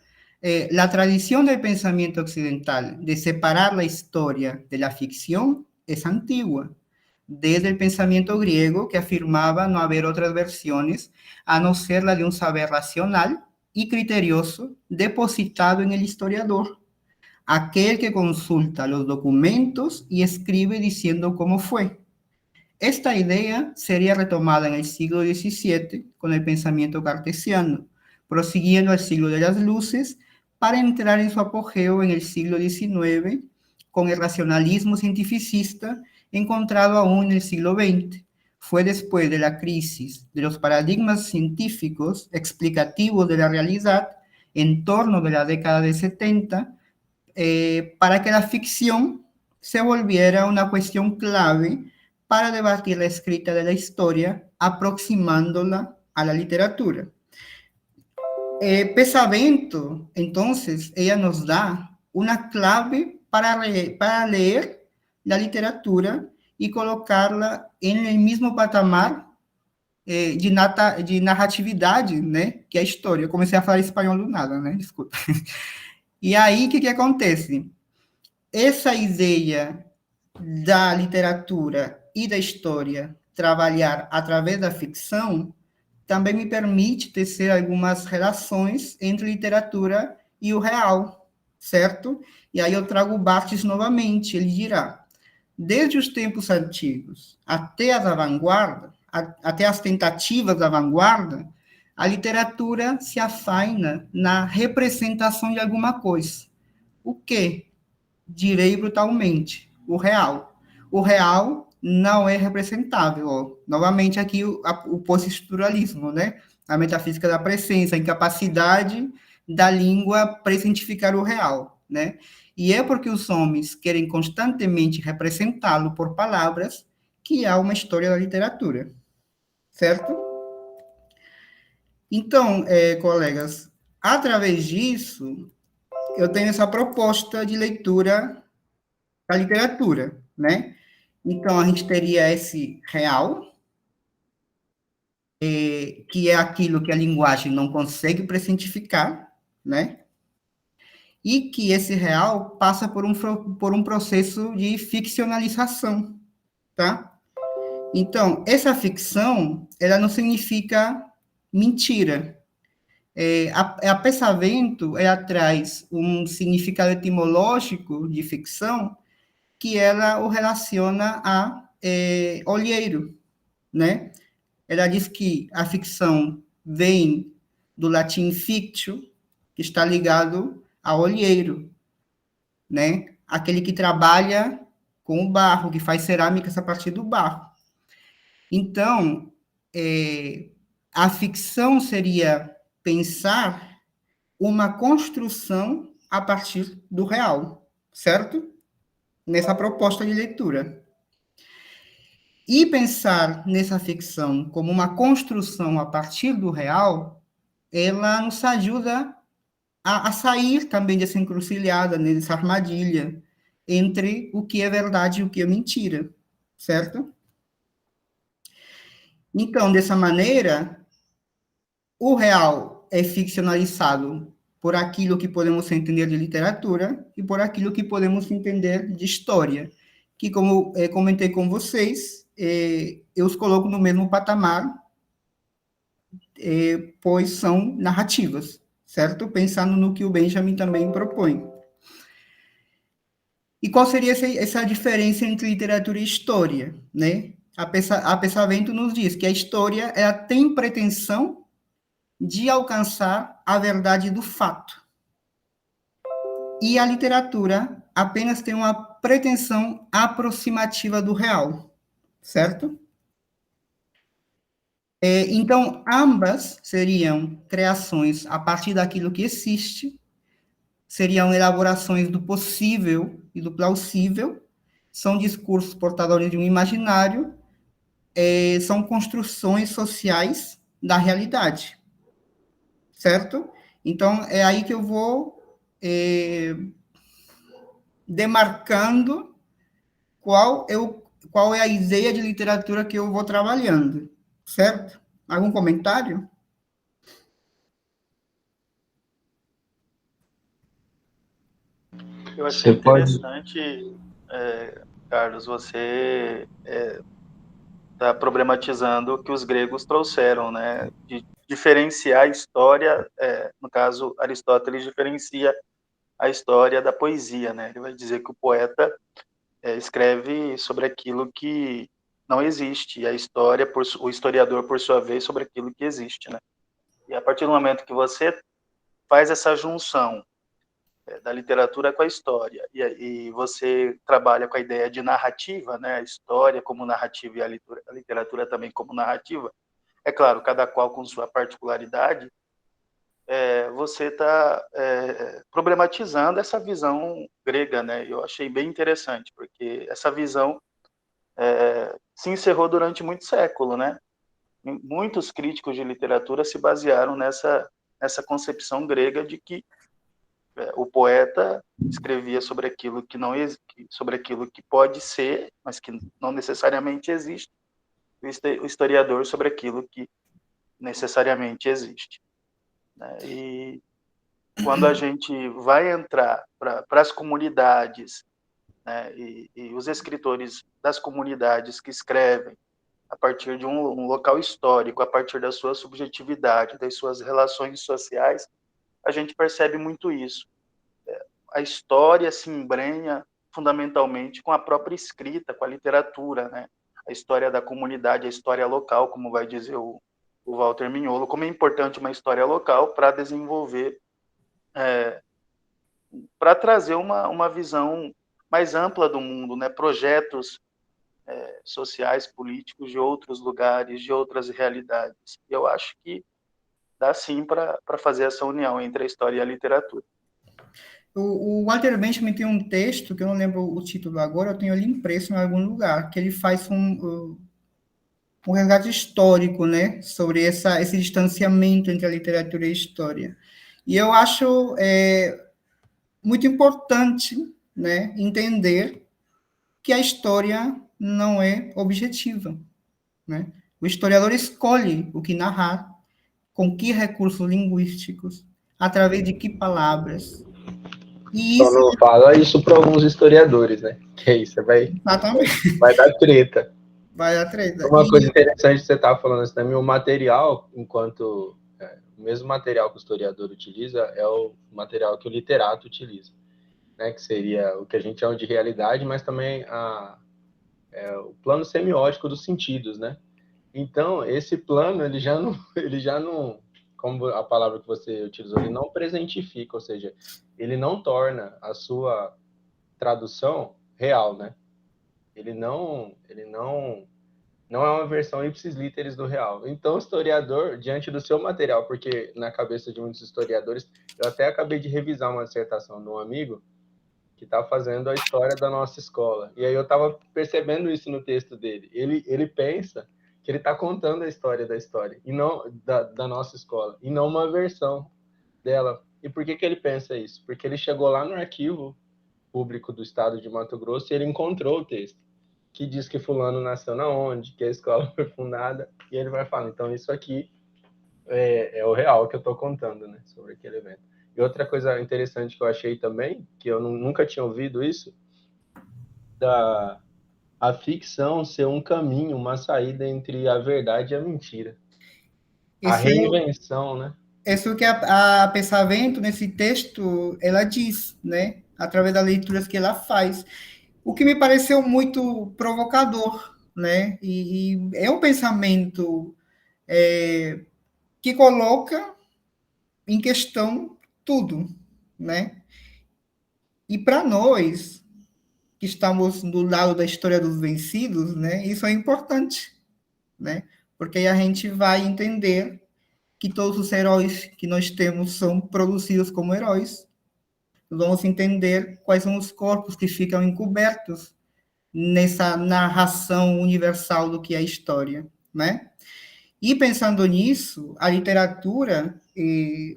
La tradición del pensamiento occidental de separar la historia de la ficción es antigua, desde el pensamiento griego que afirmaba no haber otras versiones a no ser la de un saber racional y criterioso depositado en el historiador, aquel que consulta los documentos y escribe diciendo cómo fue. Esta idea sería retomada en el siglo XVII con el pensamiento cartesiano, prosiguiendo al siglo de las luces para entrar en su apogeo en el siglo XIX con el racionalismo cientificista encontrado aún en el siglo XX. Fue después de la crisis de los paradigmas científicos explicativos de la realidad en torno de la década de 70 para que la ficción se volviera una cuestión clave para debatir la escrita de la historia, aproximándola a la literatura. Pesavento, entonces, ella nos da una clave para leer la literatura y colocarla en el mismo patamar de narratividade, né, que é a história. Eu comecei a falar espanhol do nada, né, desculpa. E aí, o que acontece? Essa ideia da literatura e da história trabalhar através da ficção também me permite tecer algumas relações entre literatura e o real, certo? E aí eu trago Barthes novamente, ele dirá, desde os tempos antigos até as vanguardas, até as tentativas da vanguarda, a literatura se afaina na representação de alguma coisa. O quê? Direi brutalmente, o real. O real não é representável. Ó. Novamente aqui o postestruturalismo, né? A metafísica da presença, a incapacidade da língua presentificar o real, né? E é porque os homens querem constantemente representá-lo por palavras que há uma história da literatura, certo? Então, colegas, através disso, eu tenho essa proposta de leitura da literatura, né? Então, a gente teria esse real, que é aquilo que a linguagem não consegue presentificar, né? E que esse real passa por um processo de ficcionalização, tá? Então, essa ficção, ela não significa mentira. A Pesavento, ela traz um significado etimológico de ficção que ela o relaciona a olheiro, né? Ela diz que a ficção vem do latim fictio, que está ligado a olheiro, né? Aquele que trabalha com o barro, que faz cerâmicas a partir do barro. Então, a ficção seria pensar uma construção a partir do real, certo? Nessa proposta de leitura. E pensar nessa ficção como uma construção a partir do real, ela nos ajuda a sair também dessa encruzilhada, dessa armadilha, entre o que é verdade e o que é mentira, certo? Então, dessa maneira, o real é ficcionalizado por aquilo que podemos entender de literatura e por aquilo que podemos entender de história, que, como comentei com vocês, eu os coloco no mesmo patamar, pois são narrativas, certo? Pensando no que o Benjamin também propõe. E qual seria essa diferença entre literatura e história, né? A Pesavento nos diz que a história ela tem pretensão de alcançar a verdade do fato. e a literatura apenas tem uma pretensão aproximativa do real, certo? Então, ambas seriam criações a partir daquilo que existe, seriam elaborações do possível e do plausível, são discursos portadores de um imaginário, são construções sociais da realidade, certo? Então, é aí que eu vou demarcando qual é a ideia de literatura que eu vou trabalhando, certo? Algum comentário? Eu achei Você pode. interessante, Carlos, você está problematizando o que os gregos trouxeram, né? De diferenciar a história, no caso, Aristóteles diferencia a história da poesia, né? Ele vai dizer que o poeta escreve sobre aquilo que não existe, e a história, o historiador, por sua vez, sobre aquilo que existe, né? E a partir do momento que você faz essa junção da literatura com a história, e você trabalha com a ideia de narrativa, né? A história como narrativa e a literatura também como narrativa, é claro, cada qual com sua particularidade, você está problematizando essa visão grega, né? Eu achei bem interessante, porque essa visão se encerrou durante muito século, né? Muitos críticos de literatura se basearam nessa concepção grega de que o poeta escrevia sobre aquilo que não sobre aquilo que pode ser, mas que não necessariamente existe, o historiador sobre aquilo que necessariamente existe, né? E quando a gente vai entrar para as comunidades, né, e os escritores das comunidades que escrevem a partir de um local histórico, a partir da sua subjetividade, das suas relações sociais, a gente percebe muito isso. A história se embrenha fundamentalmente com a própria escrita, com a literatura, né? A história da comunidade, a história local, como vai dizer o Walter Mignolo, como é importante uma história local para desenvolver, para trazer uma visão mais ampla do mundo, né? Projetos sociais, políticos de outros lugares, de outras realidades. E eu acho que dá sim para fazer essa união entre a história e a literatura. O Walter Benjamin tem um texto, que eu não lembro o título agora, eu tenho ele impresso em algum lugar, que ele faz um resgate histórico, né, sobre esse distanciamento entre a literatura e a história. E eu acho muito importante, né, entender que a história não é objetiva, né? O historiador escolhe o que narrar, com que recursos linguísticos, através de que palavras. E Só isso, não fala isso para alguns historiadores, né? Que aí você vai dar treta. vai dar treta. Uma coisa interessante que você estava falando assim, também, o material, o mesmo material que o historiador utiliza é o material que o literato utiliza, né? Que seria o que a gente chama de realidade, mas também o plano semiótico dos sentidos, né? Então, esse plano, ele já não, como a palavra que você utilizou, ele não presentifica, ou seja, ele não torna a sua tradução real, né? Ele não é uma versão ipsis literis do real. Então, o historiador, diante do seu material, porque na cabeça de muitos historiadores, eu até acabei de revisar uma dissertação de um amigo que está fazendo a história da nossa escola. E aí eu estava percebendo isso no texto dele. Ele pensa que ele está contando a história da história, e não da nossa escola, e não uma versão dela. E por que ele pensa isso? Porque ele chegou lá no arquivo público do estado de Mato Grosso e ele encontrou o texto que diz que fulano nasceu na onde, que a escola foi fundada, e ele vai falar, então isso aqui é o real que eu estou contando, né, sobre aquele evento. E outra coisa interessante que eu achei também, que eu nunca tinha ouvido isso, a ficção ser um caminho, uma saída entre a verdade e a mentira. A reinvenção, né? Isso é o que a Pensamento, nesse texto, ela diz, né? Através das leituras que ela faz. O que me pareceu muito provocador, né? E é um pensamento que coloca em questão tudo, né? E para nós, que estamos do lado da história dos vencidos, né, isso é importante, né? Porque aí a gente vai entender que todos os heróis que nós temos são produzidos como heróis. Vamos entender quais são os corpos que ficam encobertos nessa narração universal do que é a história, né? E pensando nisso, a literatura,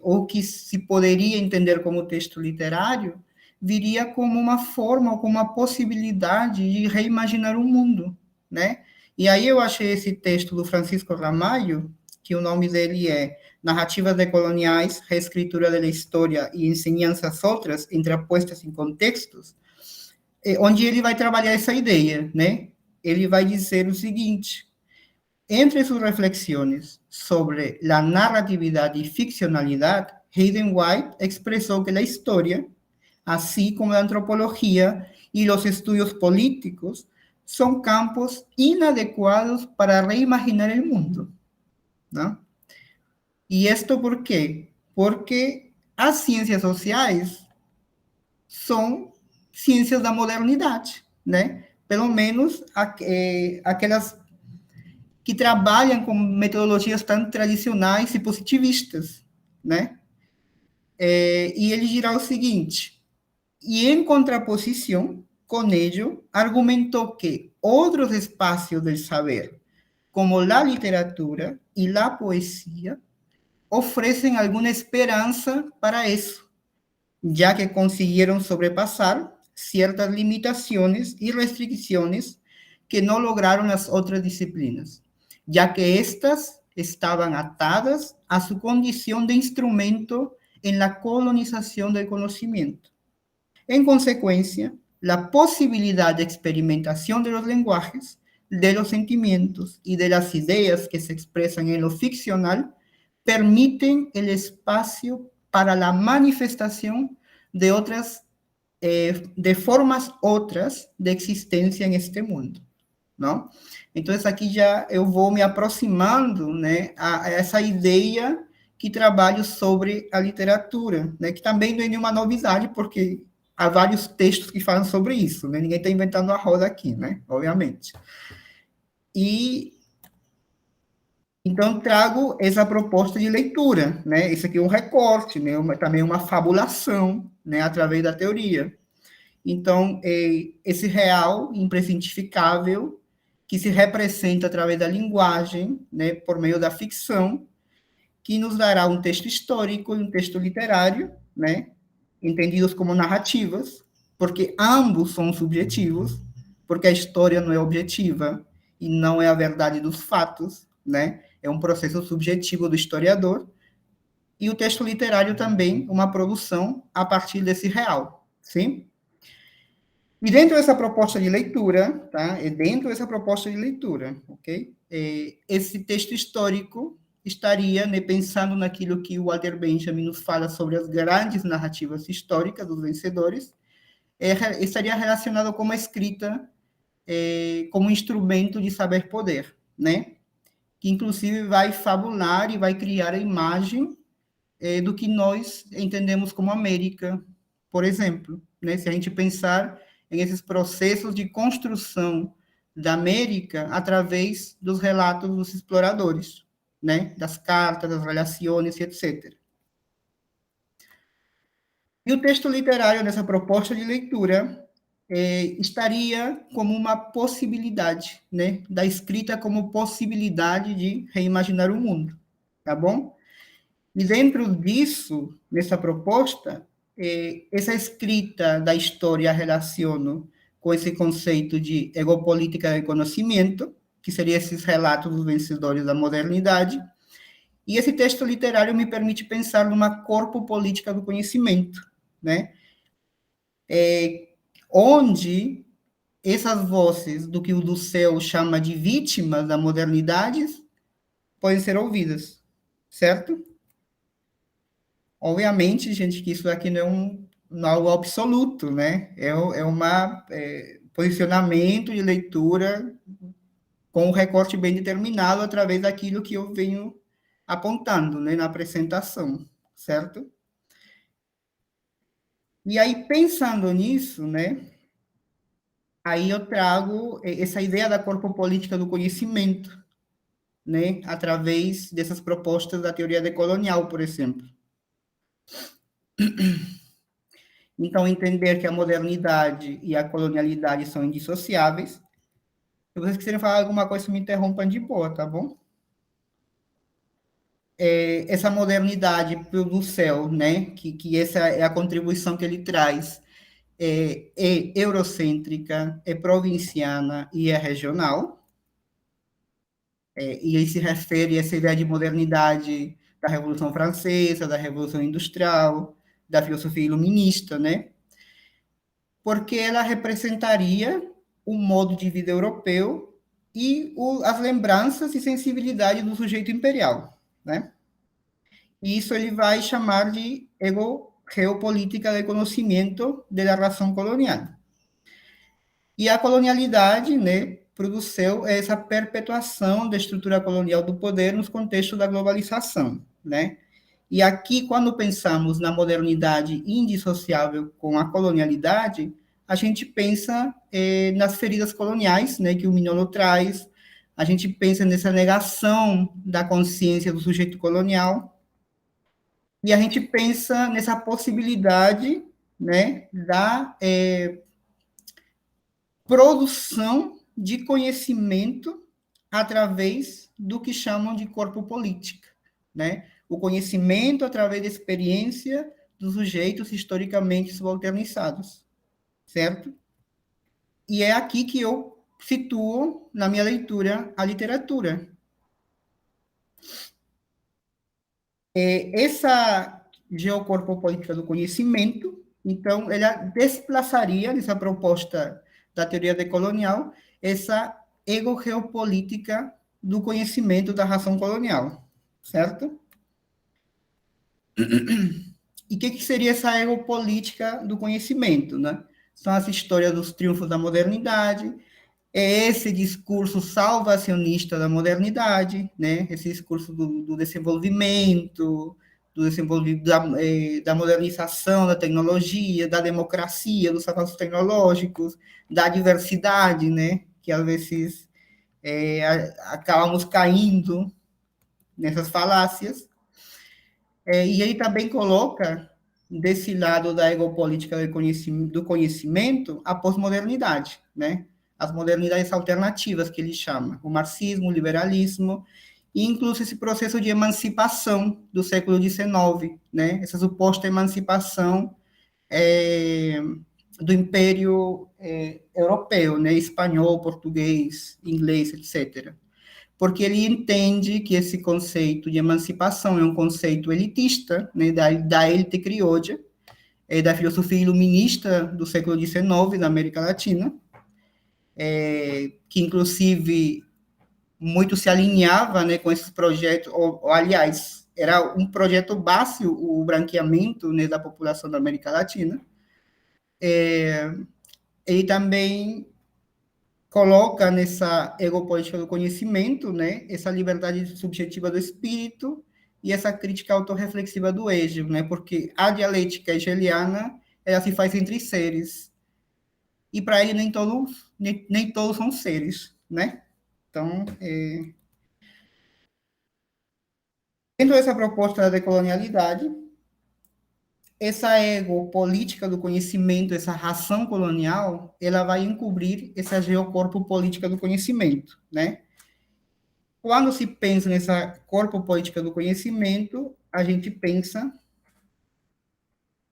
ou que se poderia entender como texto literário, viria como uma forma, como uma possibilidade de reimaginar o mundo, né? E aí eu achei esse texto do Francisco Ramalho, que o nome dele é Narrativas Decoloniais, Reescritura da História e Enseñanzas Outras, Entrepostas em Contextos, onde ele vai trabalhar essa ideia, né? Ele vai dizer o seguinte: entre sus reflexiones sobre la narratividad y ficcionalidad, Hayden White expresó que la historia, así como la antropología y los estudios políticos, son campos inadecuados para reimaginar el mundo, ¿no? ¿Y esto por qué? Porque as ciências sociais são ciências da modernidade, né? Pelo menos aquelas que trabalham com metodologias tão tradicionais e positivistas, né? E ele dirá o seguinte: e em contraposição com ello, argumentou que outros espaços do saber, como a literatura e a poesia, oferecem alguma esperança para isso, já que conseguiram sobrepassar certas limitações e restrições que não lograram as outras disciplinas, ya que estas estaban atadas a su condición de instrumento en la colonización del conocimiento. En consecuencia, la posibilidad de experimentación de los lenguajes, de los sentimientos y de las ideas que se expresan en lo ficcional permiten el espacio para la manifestación de otras, de formas otras de existencia en este mundo, não? Então, aqui já eu vou me aproximando, né, a essa ideia que trabalho sobre a literatura, né, que também não é nenhuma novidade, porque há vários textos que falam sobre isso, né? Ninguém está inventando a roda aqui, né? Obviamente. E então trago essa proposta de leitura, né? Isso aqui é um recorte, né? Também uma fabulação, né? Através da teoria. Então, esse real impresentificável que se representa através da linguagem, né? Por meio da ficção, que nos dará um texto histórico e um texto literário, né? Entendidos como narrativas, porque ambos são subjetivos, porque a história não é objetiva e não é a verdade dos fatos, né? É um processo subjetivo do historiador, e o texto literário também, uma produção a partir desse real, sim? E dentro dessa proposta de leitura, tá? Ok? Esse texto histórico estaria, né, pensando naquilo que o Walter Benjamin nos fala sobre as grandes narrativas históricas dos vencedores, estaria relacionado com a escrita como instrumento de saber-poder, né? Que, inclusive, vai fabular e vai criar a imagem do que nós entendemos como América, por exemplo, né? Se a gente pensar nesses processos de construção da América através dos relatos dos exploradores, né? Das cartas, das relações, etc. E o texto literário nessa proposta de leitura estaria como uma possibilidade, né? Da escrita como possibilidade de reimaginar o mundo, tá bom? E dentro disso, nessa proposta, essa escrita da história relaciono com esse conceito de egopolítica do conhecimento, que seria esses relatos dos vencedores da modernidade, e esse texto literário me permite pensar numa corpo política do conhecimento, né? Onde essas vozes do que o Dussel chama de vítimas da modernidade podem ser ouvidas, certo? Obviamente, gente, que isso aqui não é algo absoluto, né? É um posicionamento de leitura com um recorte bem determinado através daquilo que eu venho apontando, né, na apresentação, certo? E aí, pensando nisso, né, aí eu trago essa ideia da corpopolítica do conhecimento, né, através dessas propostas da teoria decolonial, por exemplo. Então, entender que a modernidade e a colonialidade são indissociáveis. Se vocês quiserem falar alguma coisa, me interrompam de boa, tá bom? Essa modernidade do céu, né, que essa é a contribuição que ele traz, é eurocêntrica, é provinciana e é regional. E aí se refere a essa ideia de modernidade da Revolução Francesa, da Revolução Industrial, da filosofia iluminista, né? Porque ela representaria o modo de vida europeu e as lembranças e sensibilidade do sujeito imperial, né? E isso ele vai chamar de ego-geopolítica de conhecimento da razão colonial. E a colonialidade, né, produziu essa perpetuação da estrutura colonial do poder nos contextos da globalização, né? E aqui, quando pensamos na modernidade indissociável com a colonialidade, a gente pensa nas feridas coloniais, né, que o Mignolo traz, a gente pensa nessa negação da consciência do sujeito colonial, e a gente pensa nessa possibilidade, né, da produção de conhecimento através do que chamam de corpo política, né? O conhecimento através da experiência dos sujeitos historicamente subalternizados, certo? E é aqui que eu situo, na minha leitura, a literatura. Essa geocorpopolítica do conhecimento, então, ela desplaçaria, nessa proposta da teoria decolonial, essa ego-geopolítica do conhecimento da razão colonial, certo? E o que seria essa egopolítica do conhecimento, né? São as histórias dos triunfos da modernidade, é esse discurso salvacionista da modernidade, né? Esse discurso do desenvolvimento, da modernização da tecnologia, da democracia, dos avanços tecnológicos, da diversidade, né? Que às vezes acabamos caindo nessas falácias. E ele também coloca, desse lado da egopolítica do conhecimento, a pós-modernidade, né? As modernidades alternativas, que ele chama, o marxismo, o liberalismo, e inclusive esse processo de emancipação do século XIX, né? Essa suposta emancipação do Império Europeu, né? Espanhol, português, inglês, etc. Porque ele entende que esse conceito de emancipação é um conceito elitista, né? da élite criolla, da filosofia iluminista do século XIX, da América Latina, que inclusive muito se alinhava, né, com esses projetos, ou aliás, era um projeto base o branqueamento, né, da população da América Latina. Ele também coloca nessa egopolítica do conhecimento, né, essa liberdade subjetiva do espírito e essa crítica autorreflexiva do Hegel, né, porque a dialética hegeliana ela se faz entre seres, e para ele nem todos são seres, né? Então, dentro dessa proposta da decolonialidade, essa ego-política do conhecimento, essa ração colonial, ela vai encobrir essa geocorpo-política do conhecimento, né? Quando se pensa nessa corpo-política do conhecimento, a gente pensa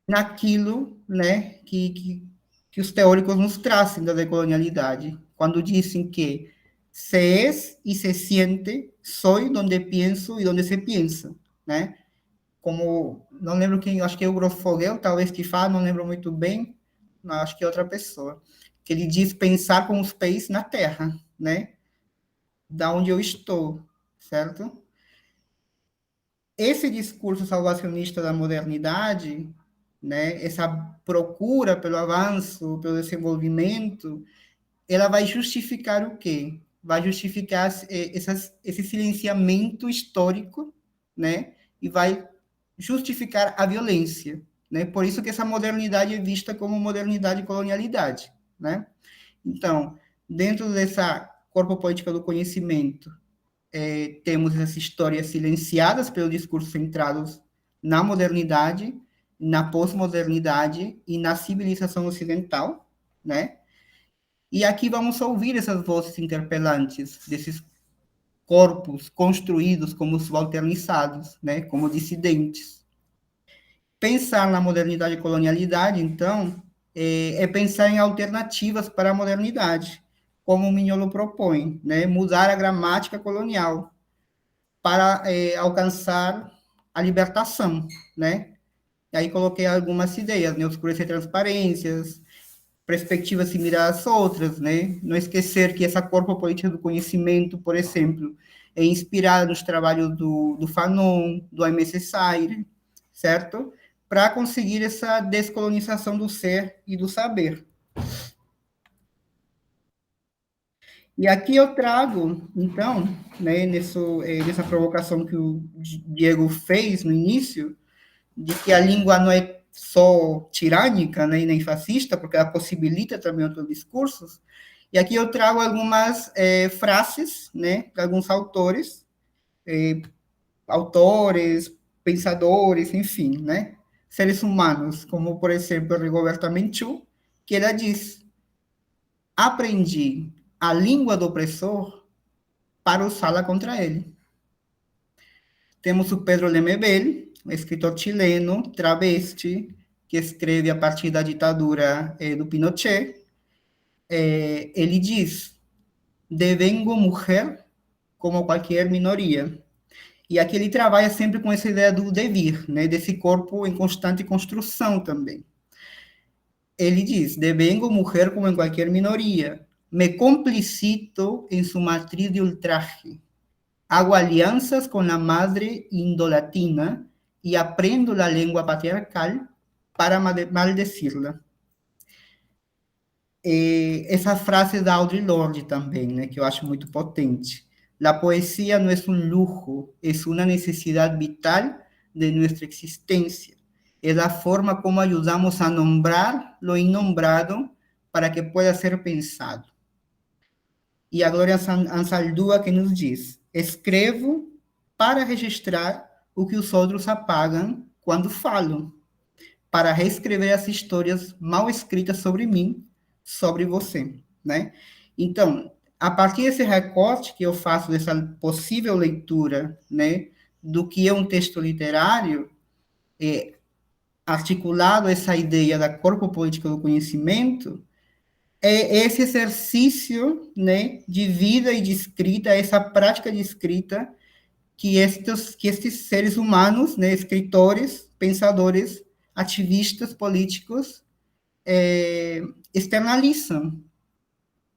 naquilo, né, que os teóricos nos trazem da decolonialidade, quando dizem que se es y se siente, soy donde pienso y donde se piensa, né? Como, não lembro quem, acho que é o Grofogel, talvez que fala, não lembro muito bem, não, acho que é outra pessoa, que ele diz pensar com os pés na terra, né? Da onde eu estou, certo? Esse discurso salvacionista da modernidade, né, essa procura pelo avanço, pelo desenvolvimento, ela vai justificar o quê? Vai justificar esse silenciamento histórico, né? E vai justificar a violência, né? Por isso que essa modernidade é vista como modernidade e colonialidade, né? Então, dentro dessa corpo política do conhecimento, temos essas histórias silenciadas pelo discurso centrados na modernidade, na pós-modernidade e na civilização ocidental, né? E aqui vamos ouvir essas vozes interpelantes desses corpos construídos como subalternizados, né? Como dissidentes. Pensar na modernidade e colonialidade, então, é pensar em alternativas para a modernidade, como o Mignolo propõe, né? Mudar a gramática colonial para alcançar a libertação, né? E aí coloquei algumas ideias, né? Oscurecer transparências, perspectivas similares às outras, né? Não esquecer que essa corpo política do conhecimento, por exemplo, é inspirada nos trabalhos do Fanon, do Aimé Césaire, certo? Para conseguir essa descolonização do ser e do saber. E aqui eu trago, então, né, nessa provocação que o Diego fez no início, de que a língua não é só tirânica, né, e nem fascista, porque ela possibilita também outros discursos. E aqui eu trago algumas frases, né, de alguns autores, pensadores, enfim, né, seres humanos, como, por exemplo, Rigoberta Menchú, que ela diz: aprendi a língua do opressor para usá-la contra ele. Temos o Pedro Lemebel, um escritor chileno, travesti, que escreve a partir da ditadura do Pinochet. Ele diz: devengo mulher como qualquer minoria. E aqui ele trabalha sempre com essa ideia do devir, né, desse corpo em constante construção também. Ele diz: devengo mulher como em qualquer minoria. Me complicito em sua matriz de ultraje. Hago alianças com a madre indolatina e aprendo a língua patriarcal para maldecirla. Essa frase da Audre Lorde também, né, que eu acho muito potente. La poesía no es un lujo, es una necesidad vital de nuestra existencia. Es la forma como ayudamos a nombrar lo innombrado para que pueda ser pensado. E a Glória Ansaldúa que nos diz: escrevo para registrar o que os outros apagam quando falam, para reescrever as histórias mal escritas sobre mim, sobre você, né? Então, a partir desse recorte que eu faço dessa possível leitura, né, do que é um texto literário, articulado essa ideia da corpo política do conhecimento, é esse exercício, né, de vida e de escrita, essa prática de escrita que estes seres humanos, né, escritores, pensadores, ativistas políticos, externalizam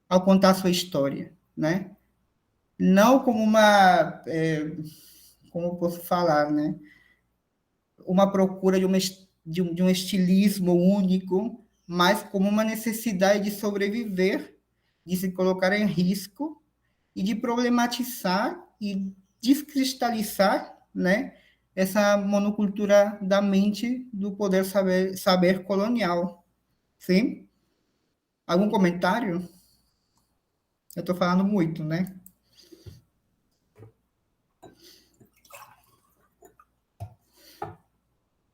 ao contar sua história, né? Não como uma, como eu posso falar, né? Uma procura de um estilismo único, mas como uma necessidade de sobreviver, de se colocar em risco e de problematizar e descristalizar, né, essa monocultura da mente do poder saber colonial. Sim? Algum comentário? Eu estou falando muito, né?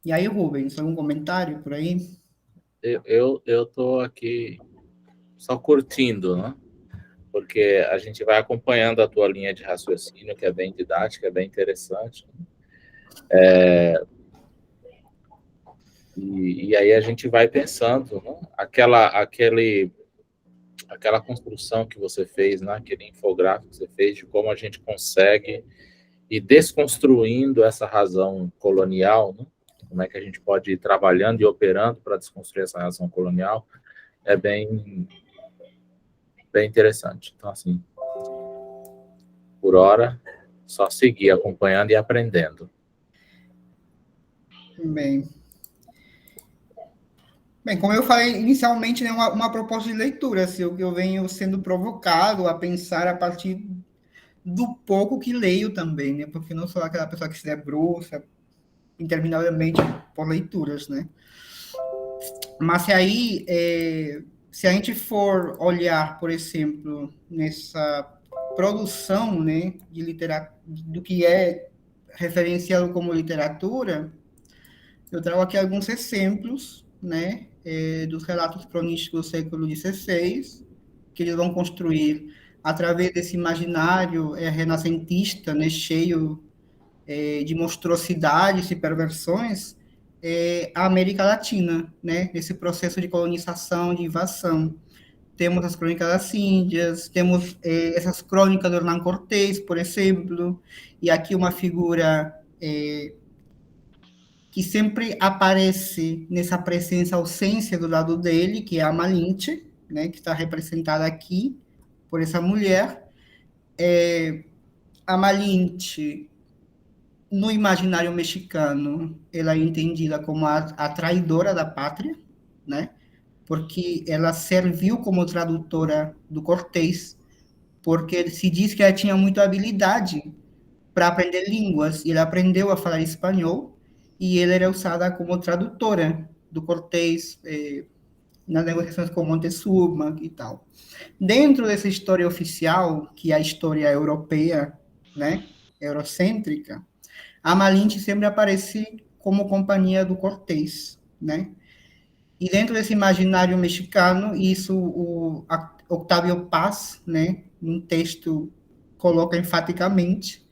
E aí, Rubens, algum comentário por aí? Eu estou aqui só curtindo, né? Porque a gente vai acompanhando a tua linha de raciocínio, que é bem didática, é bem interessante. E aí a gente vai pensando, né? Aquela construção que você fez, né? Aquele infográfico que você fez de como a gente consegue ir desconstruindo essa razão colonial, né? Como é que a gente pode ir trabalhando e operando para desconstruir essa razão colonial, é bem interessante. Então, assim, por hora, só seguir acompanhando e aprendendo. Bem, como eu falei inicialmente, né, uma proposta de leitura, assim, eu venho sendo provocado a pensar a partir do pouco que leio também, né, porque não sou aquela pessoa que se debruça interminavelmente por leituras, né? Mas se aí, se a gente for olhar, por exemplo, nessa produção, né, de literatura, do que é referenciado como literatura, eu trago aqui alguns exemplos, né, dos relatos cronísticos do século XVI, que eles vão construir através desse imaginário renascentista, né, cheio de monstruosidades e perversões, a América Latina, né, nesse processo de colonização, de invasão. Temos as crônicas das Índias, temos essas crônicas do Hernán Cortés, por exemplo, e aqui uma figura que sempre aparece nessa presença, ausência do lado dele, que é a Malinche, né, que está representada aqui por essa mulher. A Malinche, no imaginário mexicano, ela é entendida como a traidora da pátria, né, porque ela serviu como tradutora do Cortés, porque se diz que ela tinha muita habilidade para aprender línguas, e ela aprendeu a falar espanhol, e ela era usada como tradutora do Cortés nas negociações com Montezuma e tal. Dentro dessa história oficial, que é a história europeia, né, eurocêntrica, a Malinche sempre aparece como companhia do Cortés, né? E dentro desse imaginário mexicano, isso o Octavio Paz, né, num texto coloca enfaticamente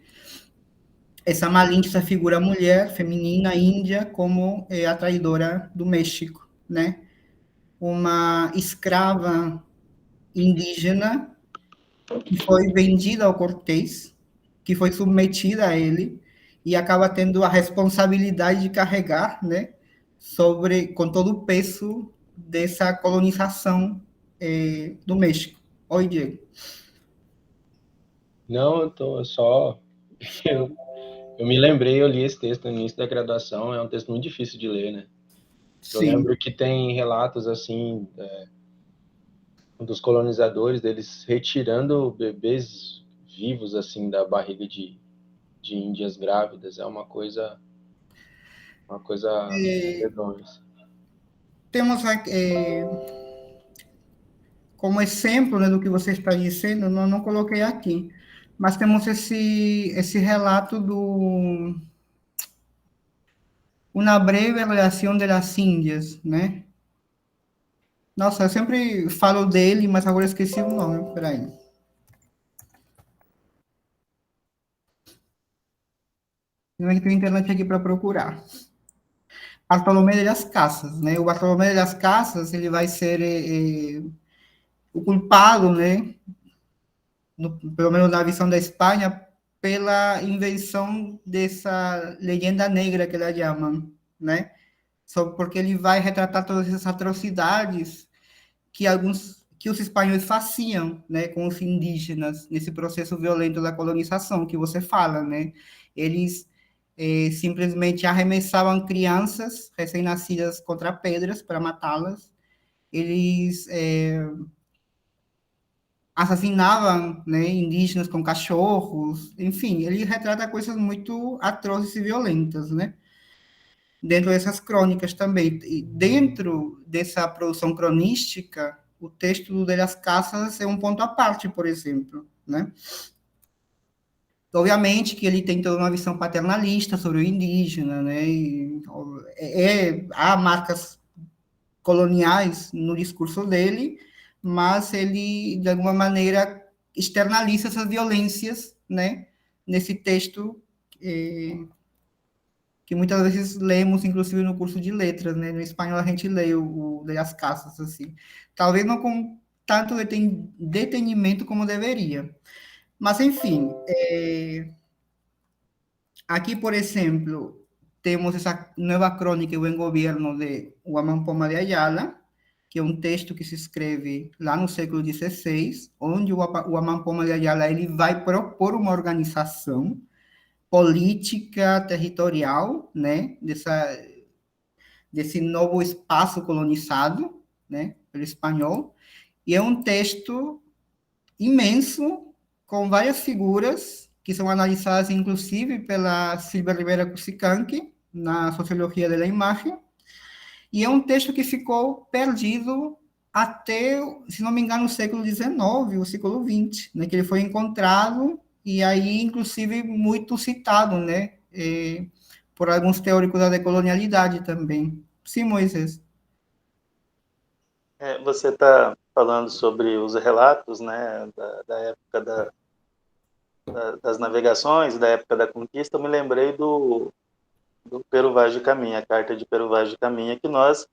essa Malinche, essa figura mulher, feminina, índia, como a traidora do México, né? Uma escrava indígena que foi vendida ao Cortés, que foi submetida a ele, e acaba tendo a responsabilidade de carregar, né, com todo o peso dessa colonização do México. Oi, Diego. Não, eu tô só... Eu me lembrei, eu li esse texto no início da graduação, é um texto muito difícil de ler, né? Eu Sim. lembro que tem relatos, assim, dos colonizadores, deles retirando bebês vivos, assim, da barriga de índias grávidas. É uma coisa medonha. Temos como exemplo, né, do que você está dizendo, não coloquei aqui, mas temos esse relato do Uma breve relação de las Índias, né? Nossa, eu sempre falo dele, mas agora eu esqueci o nome, peraí. Não é que tem internet aqui para procurar. Bartolomé de las Casas, né? O Bartolomé de las Casas, ele vai ser o culpado, né? Pelo menos na visão da Espanha, pela invenção dessa legenda negra que eles chamam, né? Só porque ele vai retratar todas essas atrocidades que os espanhóis faziam, né, com os indígenas nesse processo violento da colonização que você fala, né? Eles simplesmente arremessavam crianças recém-nascidas contra pedras para matá-las. Eles assassinavam, né, indígenas com cachorros. Enfim, ele retrata coisas muito atrozes e violentas, né? Dentro dessas crônicas também. E dentro dessa produção cronística, o texto do De las Casas é um ponto à parte, por exemplo, né? Obviamente que ele tem toda uma visão paternalista sobre o indígena, né? Há marcas coloniais no discurso dele, mas ele, de alguma maneira, externaliza essas violências, né? Nesse texto que muitas vezes lemos, inclusive no curso de letras, né? No espanhol a gente lê o de las Casas, assim. Talvez não com tanto detenimento como deveria. Mas, enfim, aqui, por exemplo, temos essa nova crônica, O Buen Gobierno, de Guamán Poma de Ayala, que é um texto que se escreve lá no século XVI, onde o Guamán Poma de Ayala ele vai propor uma organização política territorial, né, desse novo espaço colonizado, né, pelo espanhol, e é um texto imenso, com várias figuras, que são analisadas, inclusive, pela Silvia Rivera Cusicanqui, na sociologia da imagem, e é um texto que ficou perdido até, se não me engano, o século XIX, o século XX, né, que ele foi encontrado, e aí, inclusive, muito citado, né, por alguns teóricos da decolonialidade também. Sim, Moisés. Você está falando sobre os relatos, né, da época das navegações, da época da conquista. Eu me lembrei do Pero Vaz de Caminha, a carta de Pero Vaz de Caminha, que nós,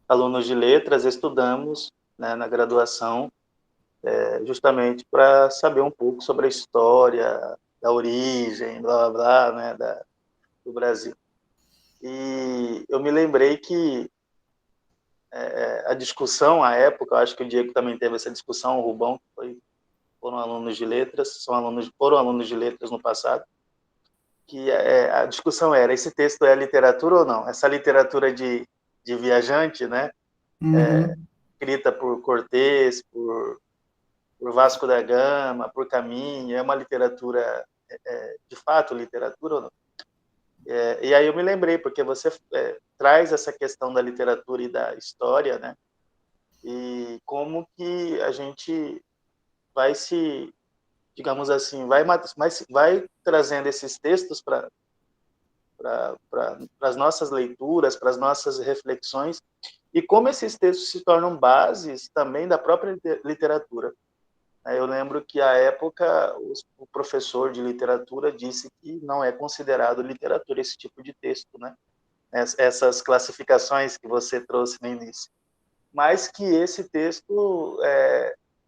alunos de letras, estudamos, né, na graduação, justamente para saber um pouco sobre a história, da origem, blá, blá, blá, né, do Brasil. E eu me lembrei que a discussão, à época, eu acho que o Diego também teve essa discussão, o Rubão, que foram alunos de letras, foram alunos de letras no passado, que a discussão era, esse texto é literatura ou não? Essa literatura de viajante, né, escrita por Cortés, por Vasco da Gama, por Caminha, é uma literatura, de fato, literatura ou não? E aí eu me lembrei, porque você traz essa questão da literatura e da história, né? E como que a gente vai se, digamos assim, vai trazendo esses textos para as nossas leituras, para as nossas reflexões, e como esses textos se tornam bases também da própria literatura. Eu lembro que, à época, o professor de literatura disse que não é considerado literatura esse tipo de texto, né? Essas classificações que você trouxe no início. Mas que esse texto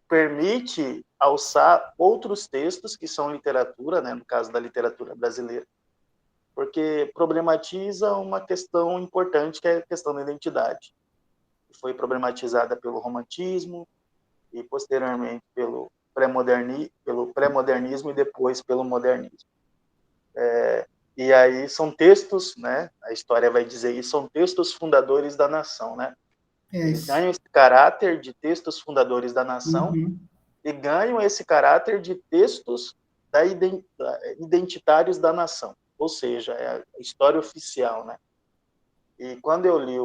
permite alçar outros textos que são literatura, né? No caso da literatura brasileira, porque problematiza uma questão importante, que é a questão da identidade. Foi problematizada pelo romantismo e, posteriormente, pelo pré-modernismo e depois pelo modernismo. E aí são textos, né, a história vai dizer isso, são textos fundadores da nação, né? Eles ganham esse caráter de textos fundadores da nação e ganham esse caráter de textos identitários da nação, ou seja, é a história oficial, né? E quando eu li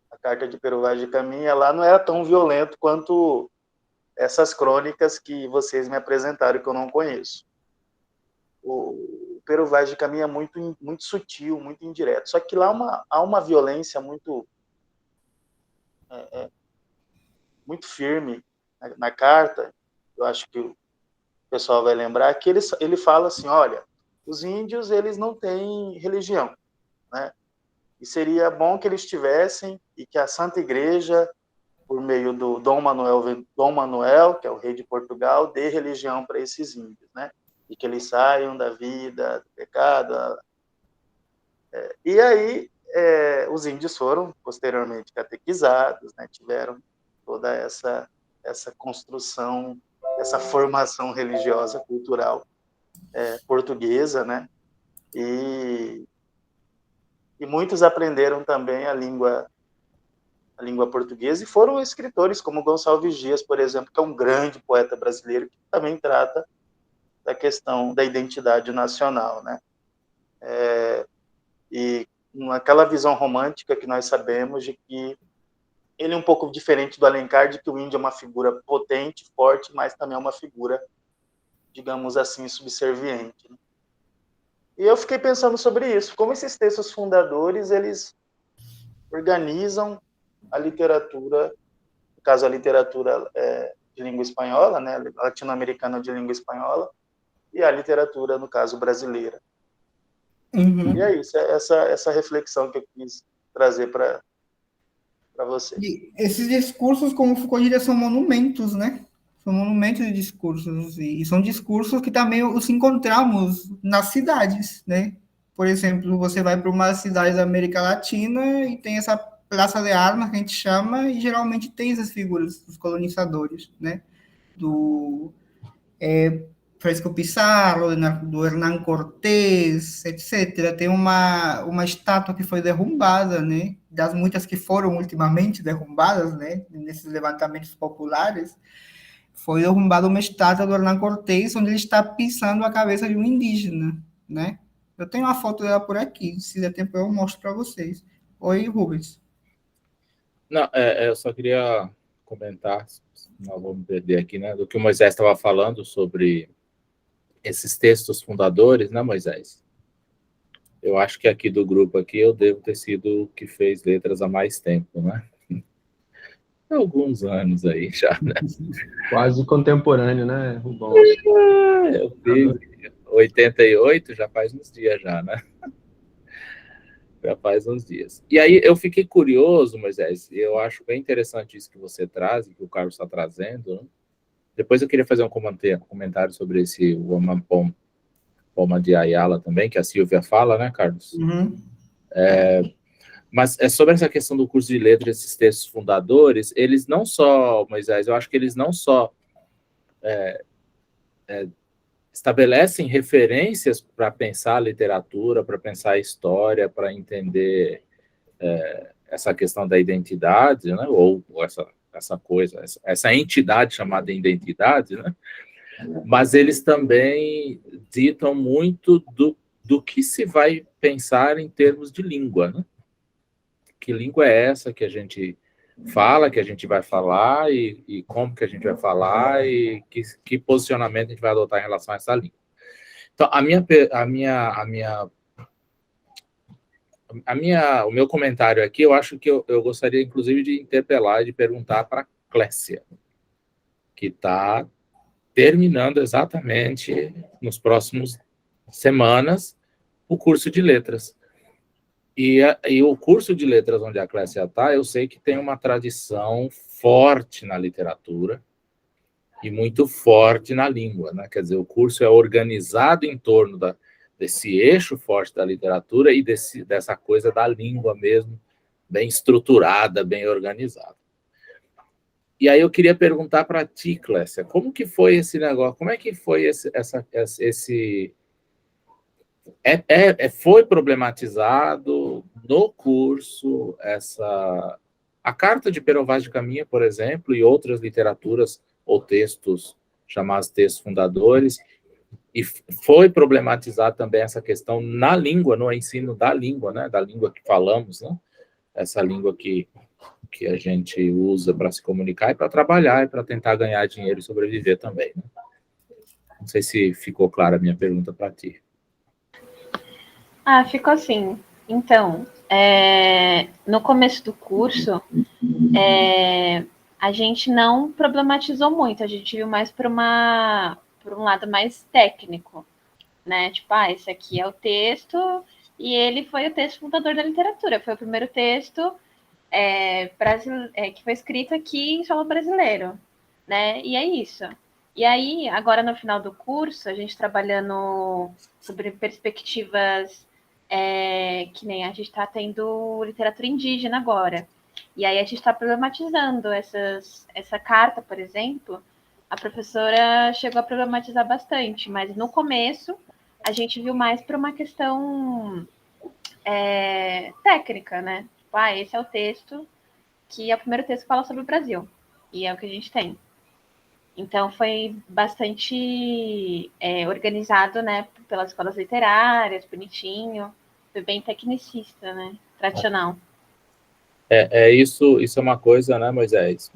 a carta de Pero Vaz de Caminha, lá não era tão violento quanto essas crônicas que vocês me apresentaram, que eu não conheço. O Pero Vaz de Caminha é muito, muito sutil, muito indireto. Só que lá há uma violência muito, muito firme na carta. Eu acho que o pessoal vai lembrar que ele fala assim, olha, os índios, eles não têm religião, né? E seria bom que eles tivessem, e que a Santa Igreja, por meio do Dom Manuel, que é o rei de Portugal, dê religião para esses índios, né? E que eles saiam da vida, do pecado. E aí os índios foram posteriormente catequizados, né? Tiveram toda essa construção, essa formação religiosa, cultural portuguesa, né? E muitos aprenderam também a língua portuguesa, e foram escritores como Gonçalves Dias, por exemplo, que é um grande poeta brasileiro, que também trata da questão da identidade nacional, né? E aquela visão romântica que nós sabemos de que ele é um pouco diferente do Alencar, de que o índio é uma figura potente, forte, mas também é uma figura, digamos assim, subserviente, né? E eu fiquei pensando sobre isso, como esses textos fundadores, eles organizam a literatura, no caso a literatura de língua espanhola, né, latino-americana de língua espanhola, e a literatura, no caso, brasileira. E é isso, essa reflexão que eu quis trazer para você. E esses discursos, como Foucault diria, são monumentos, né? São monumentos de discursos, e são discursos que também os encontramos nas cidades, né? Por exemplo, você vai para uma cidade da América Latina e tem essa Praça de Armas, que a gente chama, e geralmente tem essas figuras dos colonizadores, né? Do Francisco Pizarro, do Hernán Cortés, etc. Tem uma estátua que foi derrubada, né? Das muitas que foram ultimamente derrubadas, né? Nesses levantamentos populares, foi derrubada uma estátua do Hernán Cortés, onde ele está pisando a cabeça de um indígena, né? Eu tenho uma foto dela por aqui, se der tempo eu mostro para vocês. Oi, Rubens. Não, eu só queria comentar, não vou me perder aqui, né, do que o Moisés estava falando sobre esses textos fundadores, né, Moisés? Eu acho que aqui do grupo aqui eu devo ter sido o que fez letras há mais tempo, né? Alguns anos aí já, né? Quase contemporâneo, né, Rubão? Eu fiz 88, já faz uns dias já, né? Já faz uns dias. E aí eu fiquei curioso, Moisés, eu acho bem interessante isso que você traz, que o Carlos está trazendo, né? Depois eu queria fazer um comentário sobre esse Woman Poma de Ayala também, que a Silvia fala, né, Carlos? Uhum. Mas é sobre essa questão do curso de letras, esses textos fundadores, eles não só, Moisés, eu acho que eles não só estabelecem referências para pensar a literatura, para pensar a história, para entender essa questão da identidade, né? Ou essa coisa, essa entidade chamada identidade, né? Mas eles também ditam muito do que se vai pensar em termos de língua, né? Que língua é essa que a gente fala, que a gente vai falar, e como que a gente vai falar, e que posicionamento a gente vai adotar em relação a essa língua. Então, o meu comentário aqui, eu acho que eu gostaria, inclusive, de interpelar e de perguntar para a Clécia, que está terminando exatamente nos próximos semanas o curso de letras. E o curso de letras onde a Clécia está, eu sei que tem uma tradição forte na literatura e muito forte na língua, né? Quer dizer, o curso é organizado em torno desse eixo forte da literatura e dessa coisa da língua mesmo, bem estruturada, bem organizada. E aí eu queria perguntar para ti, Clécia, como que foi esse negócio? Como é que foi foi problematizado no curso a carta de Pero Vaz de Caminha, por exemplo, e outras literaturas ou textos chamados textos fundadores, e foi problematizado também essa questão na língua, no ensino da língua, né, da língua que falamos, né, essa língua que a gente usa para se comunicar e para trabalhar e para tentar ganhar dinheiro e sobreviver também, né? Não sei se ficou clara a minha pergunta para ti. Ficou assim. Então, no começo do curso, a gente não problematizou muito, a gente viu mais por um lado mais técnico, né? Tipo, esse aqui é o texto, e ele foi o texto fundador da literatura, foi o primeiro texto que foi escrito aqui em solo brasileiro, né? E é isso. E aí, agora no final do curso, a gente trabalhando sobre perspectivas que nem a gente está tendo literatura indígena agora. E aí a gente está problematizando essa carta, por exemplo. A professora chegou a problematizar bastante, mas no começo a gente viu mais por uma questão técnica, né? Tipo, esse é o texto que é o primeiro texto que fala sobre o Brasil. E é o que a gente tem. Então, foi bastante organizado, né, pelas escolas literárias, bonitinho. Foi bem tecnicista, né? Tradicional. Isso é uma coisa, né, Moisés,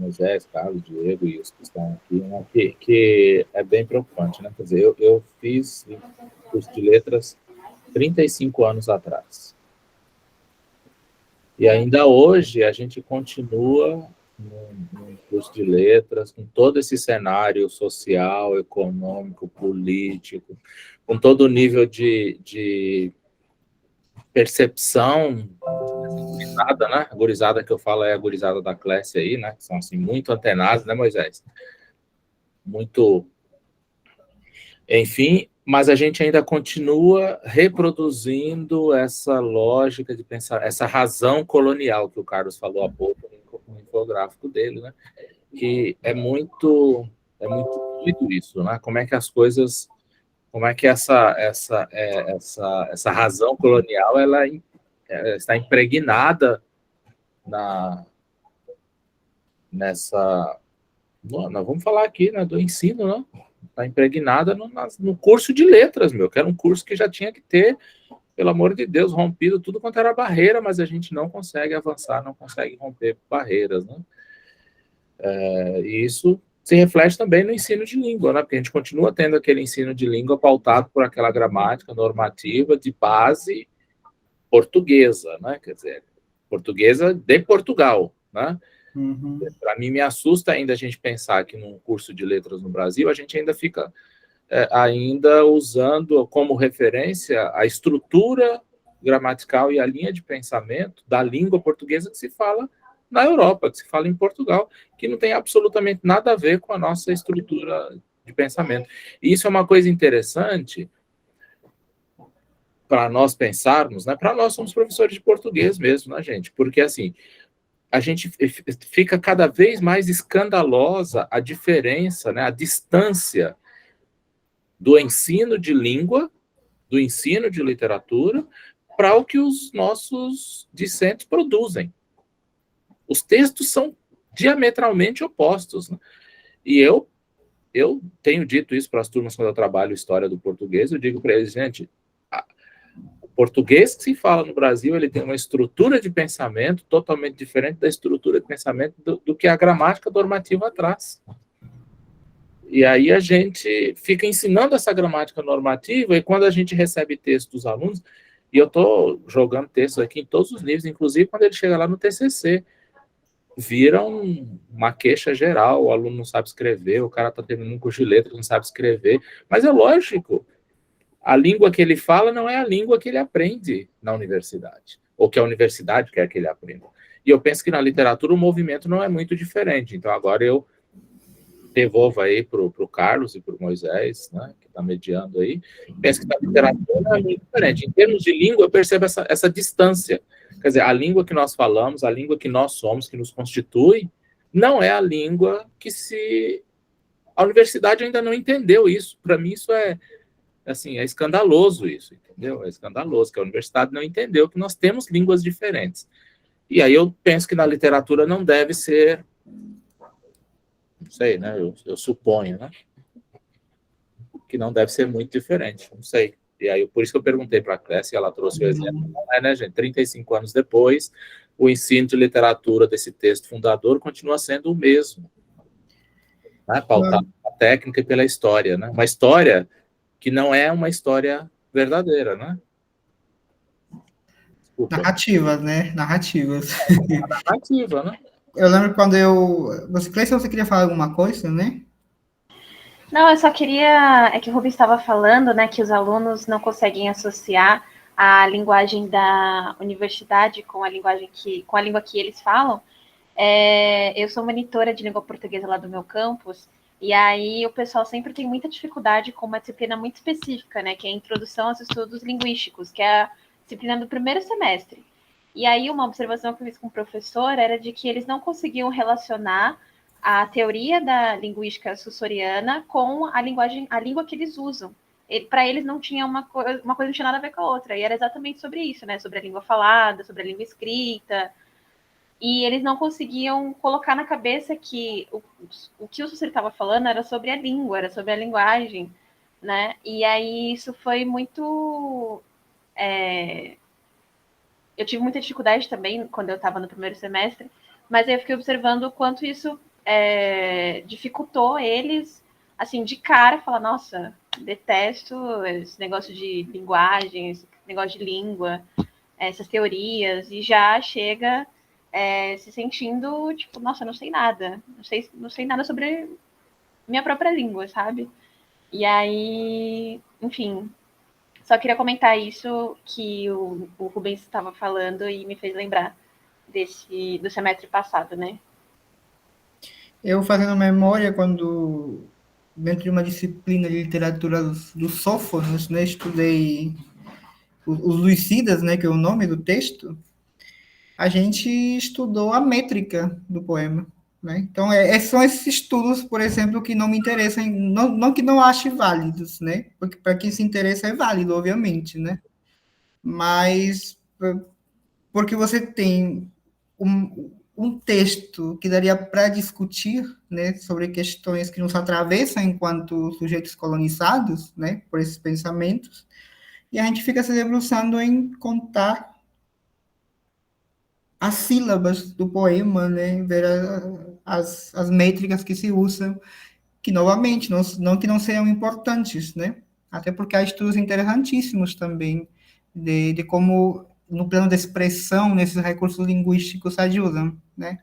Carlos, Diego e os que estão aqui, né, que é bem preocupante, né? Quer dizer, eu fiz curso de letras 35 anos atrás. E ainda hoje a gente continua no curso de letras, com todo esse cenário social, econômico, político, com todo o nível de percepção gurizada, né? A gurizada que eu falo é a gurizada da Clécia aí, né? Que são, assim, muito antenados, né, Moisés? Muito... Enfim, mas a gente ainda continua reproduzindo essa lógica de pensar, essa razão colonial que o Carlos falou há pouco no infográfico dele, né? Que é muito doido isso, né? Como é que as coisas, como é que essa razão colonial ela está impregnada nessa, nós vamos falar aqui, né, do ensino, né? Está impregnada no curso de letras, que era um curso que já tinha que ter pelo amor de Deus, rompido tudo quanto era barreira, mas a gente não consegue avançar, não consegue romper barreiras, né? E isso se reflete também no ensino de língua, né? Porque a gente continua tendo aquele ensino de língua pautado por aquela gramática normativa de base portuguesa, né? Quer dizer, portuguesa de Portugal, né? Uhum. Para mim, me assusta ainda a gente pensar que num curso de letras no Brasil, a gente ainda fica ainda usando como referência a estrutura gramatical e a linha de pensamento da língua portuguesa que se fala na Europa, que se fala em Portugal, que não tem absolutamente nada a ver com a nossa estrutura de pensamento. E isso é uma coisa interessante para nós pensarmos, né? Para nós somos professores de português mesmo, né, gente? Porque, assim, a gente fica cada vez mais escandalosa a diferença, né? A distância do ensino de língua, do ensino de literatura, para o que os nossos discentes produzem. Os textos são diametralmente opostos, né? E eu tenho dito isso para as turmas quando eu trabalho história do português, eu digo para eles, gente, o português que se fala no Brasil, ele tem uma estrutura de pensamento totalmente diferente da estrutura de pensamento do que a gramática normativa traz. E aí a gente fica ensinando essa gramática normativa, e quando a gente recebe texto dos alunos, e eu estou jogando textos aqui em todos os níveis, inclusive quando ele chega lá no TCC, vira uma queixa geral, o aluno não sabe escrever, o cara está terminando um curso de letras, não sabe escrever, mas é lógico, a língua que ele fala não é a língua que ele aprende na universidade, ou que a universidade quer que ele aprenda. E eu penso que na literatura o movimento não é muito diferente, então agora eu devolvo aí para o Carlos e para o Moisés, né, que está mediando aí, penso que na literatura é muito diferente. Em termos de língua, eu percebo essa distância. Quer dizer, a língua que nós falamos, a língua que nós somos, que nos constitui, não é a língua que a universidade ainda não entendeu isso. Para mim, isso é escandaloso isso, entendeu? É escandaloso que a universidade não entendeu que nós temos línguas diferentes. E aí eu penso que na literatura não deve ser, não sei, né? Eu suponho, né? Que não deve ser muito diferente, não sei. E aí, por isso que eu perguntei para a Clécia, ela trouxe o exemplo. Não é, né, gente? 35 anos depois, o ensino de literatura desse texto fundador continua sendo o mesmo. Né? Pautado pela técnica e pela história, né? Uma história que não é uma história verdadeira, né? Desculpa. Narrativas, né? Narrativas. Narrativa, né? Eu lembro quando Cleiton, você queria falar alguma coisa, né? Não, eu só queria... É que o Rubens estava falando, né, que os alunos não conseguem associar a linguagem da universidade com a língua que eles falam. Eu sou monitora de língua portuguesa lá do meu campus, e aí o pessoal sempre tem muita dificuldade com uma disciplina muito específica, né, que é a Introdução aos Estudos Linguísticos, que é a disciplina do primeiro semestre. E aí uma observação que eu fiz com o professor era de que eles não conseguiam relacionar a teoria da linguística sussoriana com a língua que eles usam. Para eles não tinha uma coisa não tinha nada a ver com a outra, e era exatamente sobre isso, né, sobre a língua falada, sobre a língua escrita, e eles não conseguiam colocar na cabeça que o que o Sussuri estava falando era sobre a língua, era sobre a linguagem, né? E aí isso foi muito... Eu tive muita dificuldade também quando eu estava no primeiro semestre, mas aí eu fiquei observando o quanto isso dificultou eles, assim, de cara, falar, nossa, detesto esse negócio de linguagem, esse negócio de língua, essas teorias, e já chega... se sentindo, tipo, nossa, não sei nada. Não sei nada sobre minha própria língua, sabe? E aí, enfim, só queria comentar isso que o Rubens estava falando e me fez lembrar do semestre passado, né? Eu fazendo memória, quando dentro de uma disciplina de literatura dos Sófocles, né, estudei os Luicidas, né, que é o nome do texto, a gente estudou a métrica do poema, né? Então, são esses estudos, por exemplo, que não me interessam, não que não ache válidos, né? Porque para quem se interessa é válido, obviamente, né? Mas porque você tem um texto que daria para discutir, né, sobre questões que nos atravessam enquanto sujeitos colonizados, né, por esses pensamentos, e a gente fica se debruçando em contar as sílabas do poema, né? Ver as métricas que se usam, que, novamente, não que não sejam importantes, né? Até porque há estudos interessantíssimos também de como, no plano de expressão, nesses recursos linguísticos ajudam, né?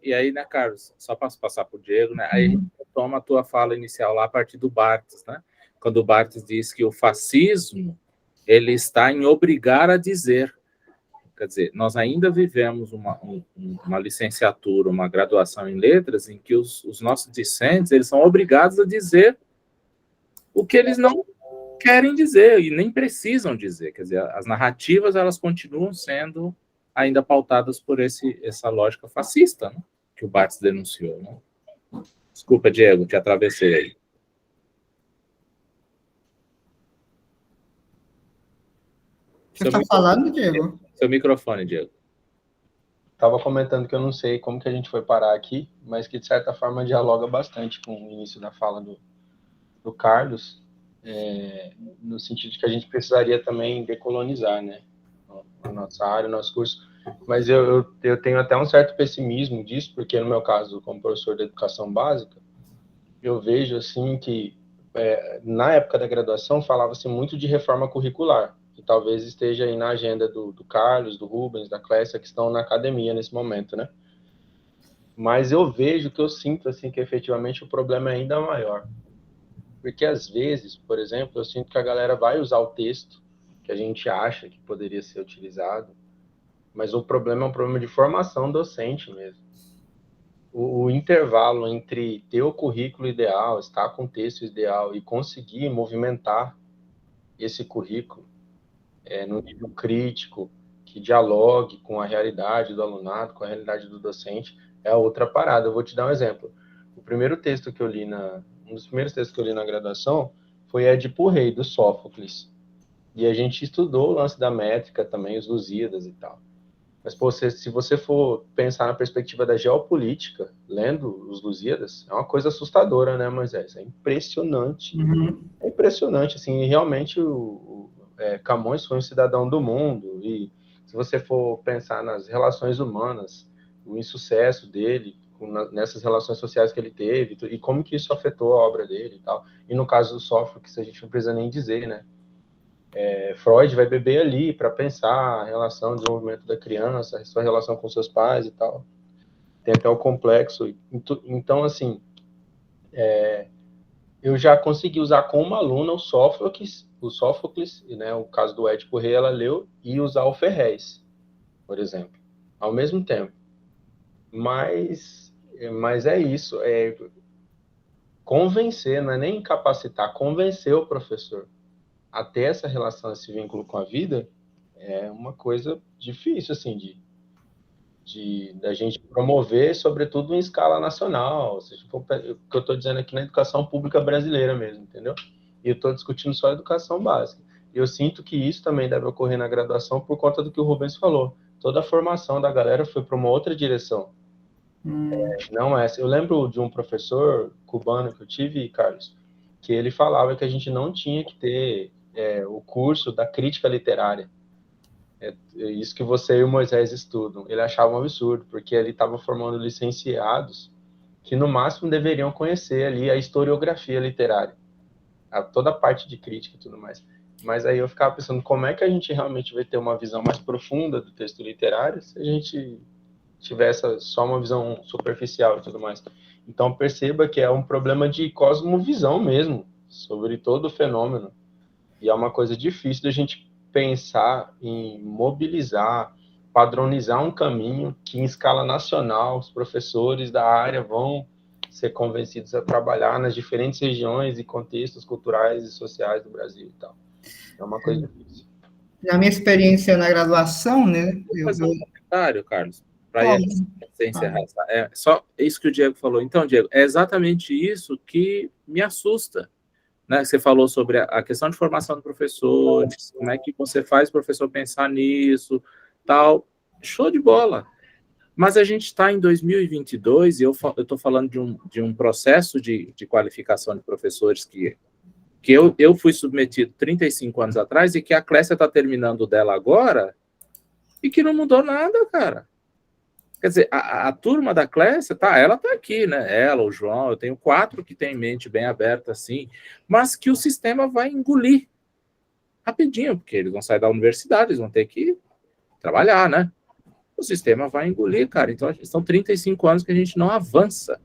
E aí, né, Carlos, só para passar para o Diego, né? Aí a gente toma a tua fala inicial lá a partir do Barthes, né? Quando o Barthes diz que o fascismo ele está em obrigar a dizer. Quer dizer, nós ainda vivemos uma licenciatura, uma graduação em letras, em que os nossos discentes eles são obrigados a dizer o que eles não querem dizer e nem precisam dizer. Quer dizer, as narrativas elas continuam sendo ainda pautadas por essa lógica fascista, né, que o Barthes denunciou. Né? Desculpa, Diego, te atravessei aí. Você está falando, Diego? Seu microfone, Diego. Estava comentando que eu não sei como que a gente foi parar aqui, mas que de certa forma dialoga bastante com o início da fala do Carlos, no sentido de que a gente precisaria também decolonizar, né, a nossa área, o nosso curso. Mas eu tenho até um certo pessimismo disso, porque no meu caso, como professor de educação básica, eu vejo assim que na época da graduação falava-se muito de reforma curricular, que talvez esteja aí na agenda do Carlos, do Rubens, da Clécia, que estão na academia nesse momento, né? Mas eu vejo que eu sinto assim que efetivamente o problema é ainda maior. Porque às vezes, por exemplo, eu sinto que a galera vai usar o texto que a gente acha que poderia ser utilizado, mas o problema é um problema de formação docente mesmo. O intervalo entre ter o currículo ideal, estar com o texto ideal e conseguir movimentar esse currículo no nível crítico, que dialogue com a realidade do alunado, com a realidade do docente, é outra parada. Eu vou te dar um exemplo. O primeiro texto que eu li um dos primeiros textos que eu li na graduação foi Édipo Rei, do Sófocles. E a gente estudou o lance da métrica também, os Lusíadas e tal. Mas, pô, se você for pensar na perspectiva da geopolítica, lendo os Lusíadas, é uma coisa assustadora, né, Moisés? É impressionante. É impressionante, assim, realmente Camões foi um cidadão do mundo, e se você for pensar nas relações humanas, o insucesso dele, nessas relações sociais que ele teve, e como que isso afetou a obra dele e tal. E no caso do Sófocles, a gente não precisa nem dizer, né? Freud vai beber ali para pensar a relação, o desenvolvimento da criança, a sua relação com seus pais e tal. Tem até o complexo. Então, assim, eu já consegui usar com uma aluna o Sófocles, né, o caso do Édipo Rei, ela leu, e usar o Ferrez, por exemplo, ao mesmo tempo. Mas é isso, convencer, não é nem capacitar, convencer o professor a ter essa relação, esse vínculo com a vida, é uma coisa difícil, assim, da gente promover, sobretudo em escala nacional. Se for, o que eu estou dizendo aqui na educação pública brasileira mesmo, entendeu? E eu estou discutindo só a educação básica. Eu sinto que isso também deve ocorrer na graduação por conta do que o Rubens falou. Toda a formação da galera foi para uma outra direção. Não essa. Eu lembro de um professor cubano que eu tive, Carlos, que ele falava que a gente não tinha que ter o curso da crítica literária. Isso que você e o Moisés estudam. Ele achava um absurdo, porque ele estava formando licenciados que, no máximo, deveriam conhecer ali a historiografia literária, toda a parte de crítica e tudo mais. Mas aí eu ficava pensando, como é que a gente realmente vai ter uma visão mais profunda do texto literário se a gente tivesse só uma visão superficial e tudo mais? Então, perceba que é um problema de cosmovisão mesmo, sobre todo o fenômeno. E é uma coisa difícil da gente pensar em mobilizar, padronizar um caminho que, em escala nacional, os professores da área vão ser convencidos a trabalhar nas diferentes regiões e contextos culturais e sociais do Brasil e tal. É uma coisa difícil. Na minha experiência na graduação, né? Vou fazer um comentário, Carlos, para encerrar. É só isso que o Diego falou. Então, Diego, é exatamente isso que me assusta. Né? Você falou sobre a questão de formação de professores, como é que você faz o professor pensar nisso, tal. Show de bola. Mas a gente está em 2022 e eu estou falando de um processo de qualificação de professores que que eu fui submetido 35 anos atrás e que a Clécia está terminando dela agora e que não mudou nada, cara. Quer dizer, a turma da Clécia, ela tá aqui, né? Ela, o João, eu tenho 4 que têm mente bem aberta assim, mas que o sistema vai engolir rapidinho, porque eles vão sair da universidade, eles vão ter que trabalhar, né? O sistema vai engolir, cara. Então, são 35 anos que a gente não avança.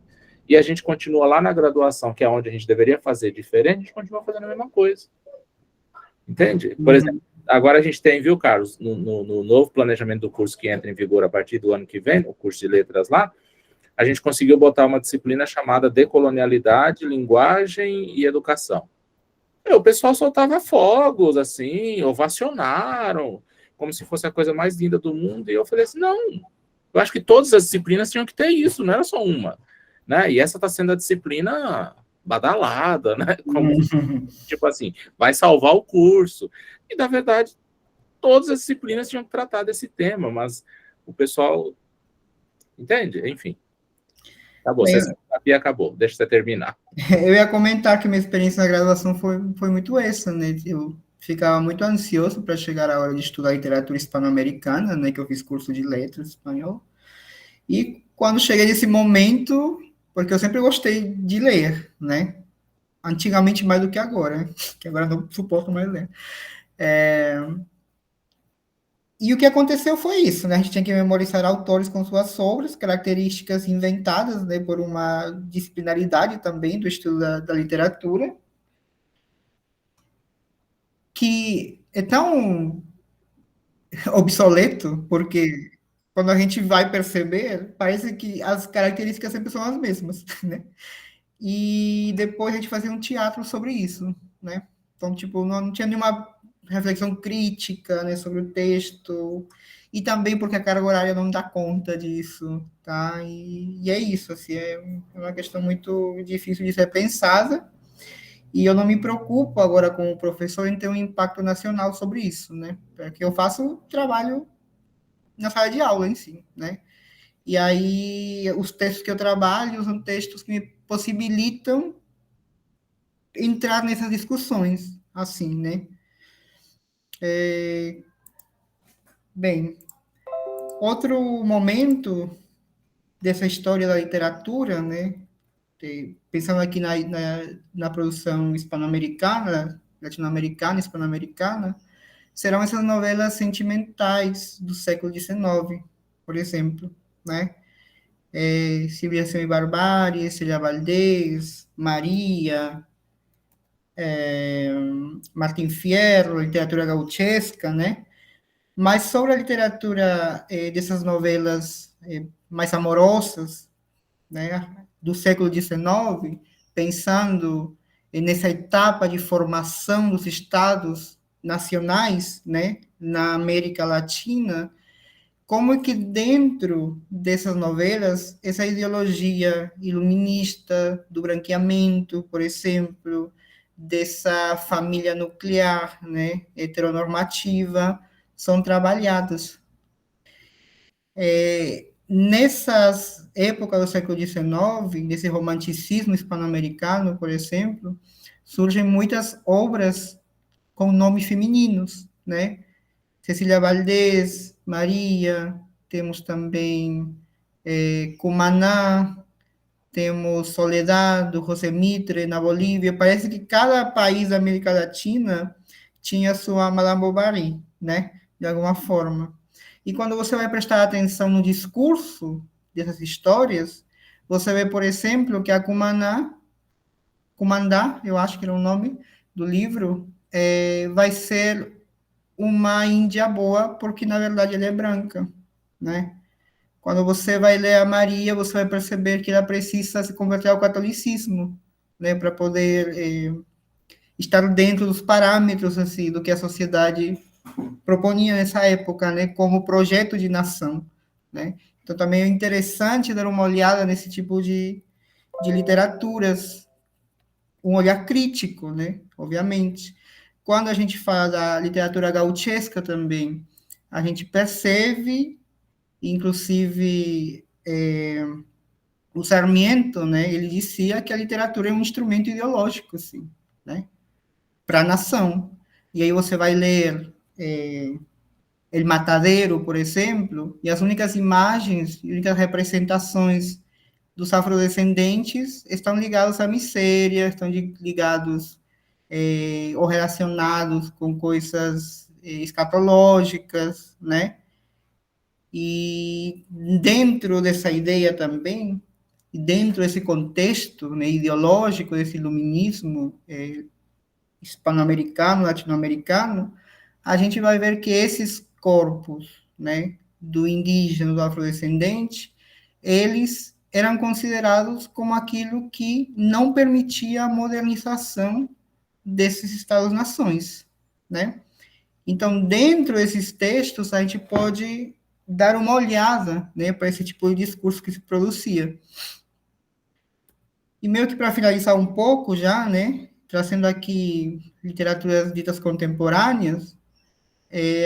E a gente continua lá na graduação, que é onde a gente deveria fazer diferente, a gente continua fazendo a mesma coisa. Entende? Por exemplo, agora a gente tem, viu, Carlos, no novo planejamento do curso que entra em vigor a partir do ano que vem, o curso de letras lá, a gente conseguiu botar uma disciplina chamada Decolonialidade, Linguagem e Educação. O pessoal soltava fogos, assim, ovacionaram, como se fosse a coisa mais linda do mundo, e eu falei assim, não, eu acho que todas as disciplinas tinham que ter isso, não era só uma, né? E essa está sendo a disciplina badalada, né? Como, tipo assim, vai salvar o curso. E, na verdade, todas as disciplinas tinham que tratar desse tema, mas o pessoal... Entende? Enfim. Acabou, acabou, deixa você terminar. Eu ia comentar que minha experiência na graduação foi muito essa, né? Eu ficava muito ansioso para chegar a hora de estudar literatura hispano-americana, né? Que eu fiz curso de letras espanhol. E quando cheguei nesse momento, porque eu sempre gostei de ler, né? Antigamente mais do que agora, que agora não suporto mais ler. E o que aconteceu foi isso, né? A gente tinha que memorizar autores com suas obras, características inventadas, né, por uma disciplinaridade também do estudo da literatura, que é tão obsoleto, porque quando a gente vai perceber, parece que as características sempre são as mesmas, né? E depois a gente fazia um teatro sobre isso, né? Então, tipo, não tinha nenhuma reflexão crítica, né, sobre o texto, e também porque a carga horária não dá conta disso, tá? E é isso, assim, é uma questão muito difícil de ser pensada, e eu não me preocupo agora com o professor em ter um impacto nacional sobre isso, né? Porque eu faço trabalho na sala de aula em si, né? E aí, os textos que eu trabalho são textos que me possibilitam entrar nessas discussões, assim, né? Bem, outro momento dessa história da literatura, né? Pensando aqui na produção hispano-americana, latino-americana, hispano-americana, serão essas novelas sentimentais do século XIX, por exemplo, né? Civilização e Barbárie, Célia Valdés, Maria, Martin Fierro, literatura gauchesca, né? Mas sobre a literatura dessas novelas mais amorosas, né, do século XIX, pensando nessa etapa de formação dos estados nacionais, né, na América Latina, como é que dentro dessas novelas, essa ideologia iluminista do branqueamento, por exemplo, dessa família nuclear, né, heteronormativa, são trabalhadas. Nessas épocas do século XIX, nesse romanticismo hispano-americano, por exemplo, surgem muitas obras com nomes femininos, né? Cecília Valdés, Maria, temos também Cumaná, temos Soledad, do José Mitre, na Bolívia. Parece que cada país da América Latina tinha sua Madame Bovary, né? De alguma forma. E quando você vai prestar atenção no discurso dessas histórias, você vê, por exemplo, que a Cumandá, eu acho que era o nome do livro, vai ser uma índia boa, porque na verdade ela é branca, né? Quando você vai ler a Maria, você vai perceber que ela precisa se converter ao catolicismo, né, para poder estar dentro dos parâmetros assim do que a sociedade proponia nessa época, né, como projeto de nação, né? Então também é interessante dar uma olhada nesse tipo de literaturas, um olhar crítico, né, obviamente. Quando a gente fala da literatura gauchesca também, a gente percebe, inclusive, o Sarmiento, né, ele dizia que a literatura é um instrumento ideológico, assim, né? para a nação. E aí você vai ler El Matadero, por exemplo, e as únicas imagens, únicas representações dos afrodescendentes estão ligados à miséria, estão ligados ou relacionados com coisas escatológicas, né? E dentro dessa ideia também, dentro desse contexto, né, ideológico, desse iluminismo hispano-americano, latino-americano, a gente vai ver que esses corpos, né, do indígena, do afrodescendente, eles eram considerados como aquilo que não permitia a modernização desses Estados-nações, né? Então, dentro desses textos, a gente pode dar uma olhada, né, para esse tipo de discurso que se produzia. E meio que para finalizar um pouco já, né, trazendo aqui literaturas ditas contemporâneas,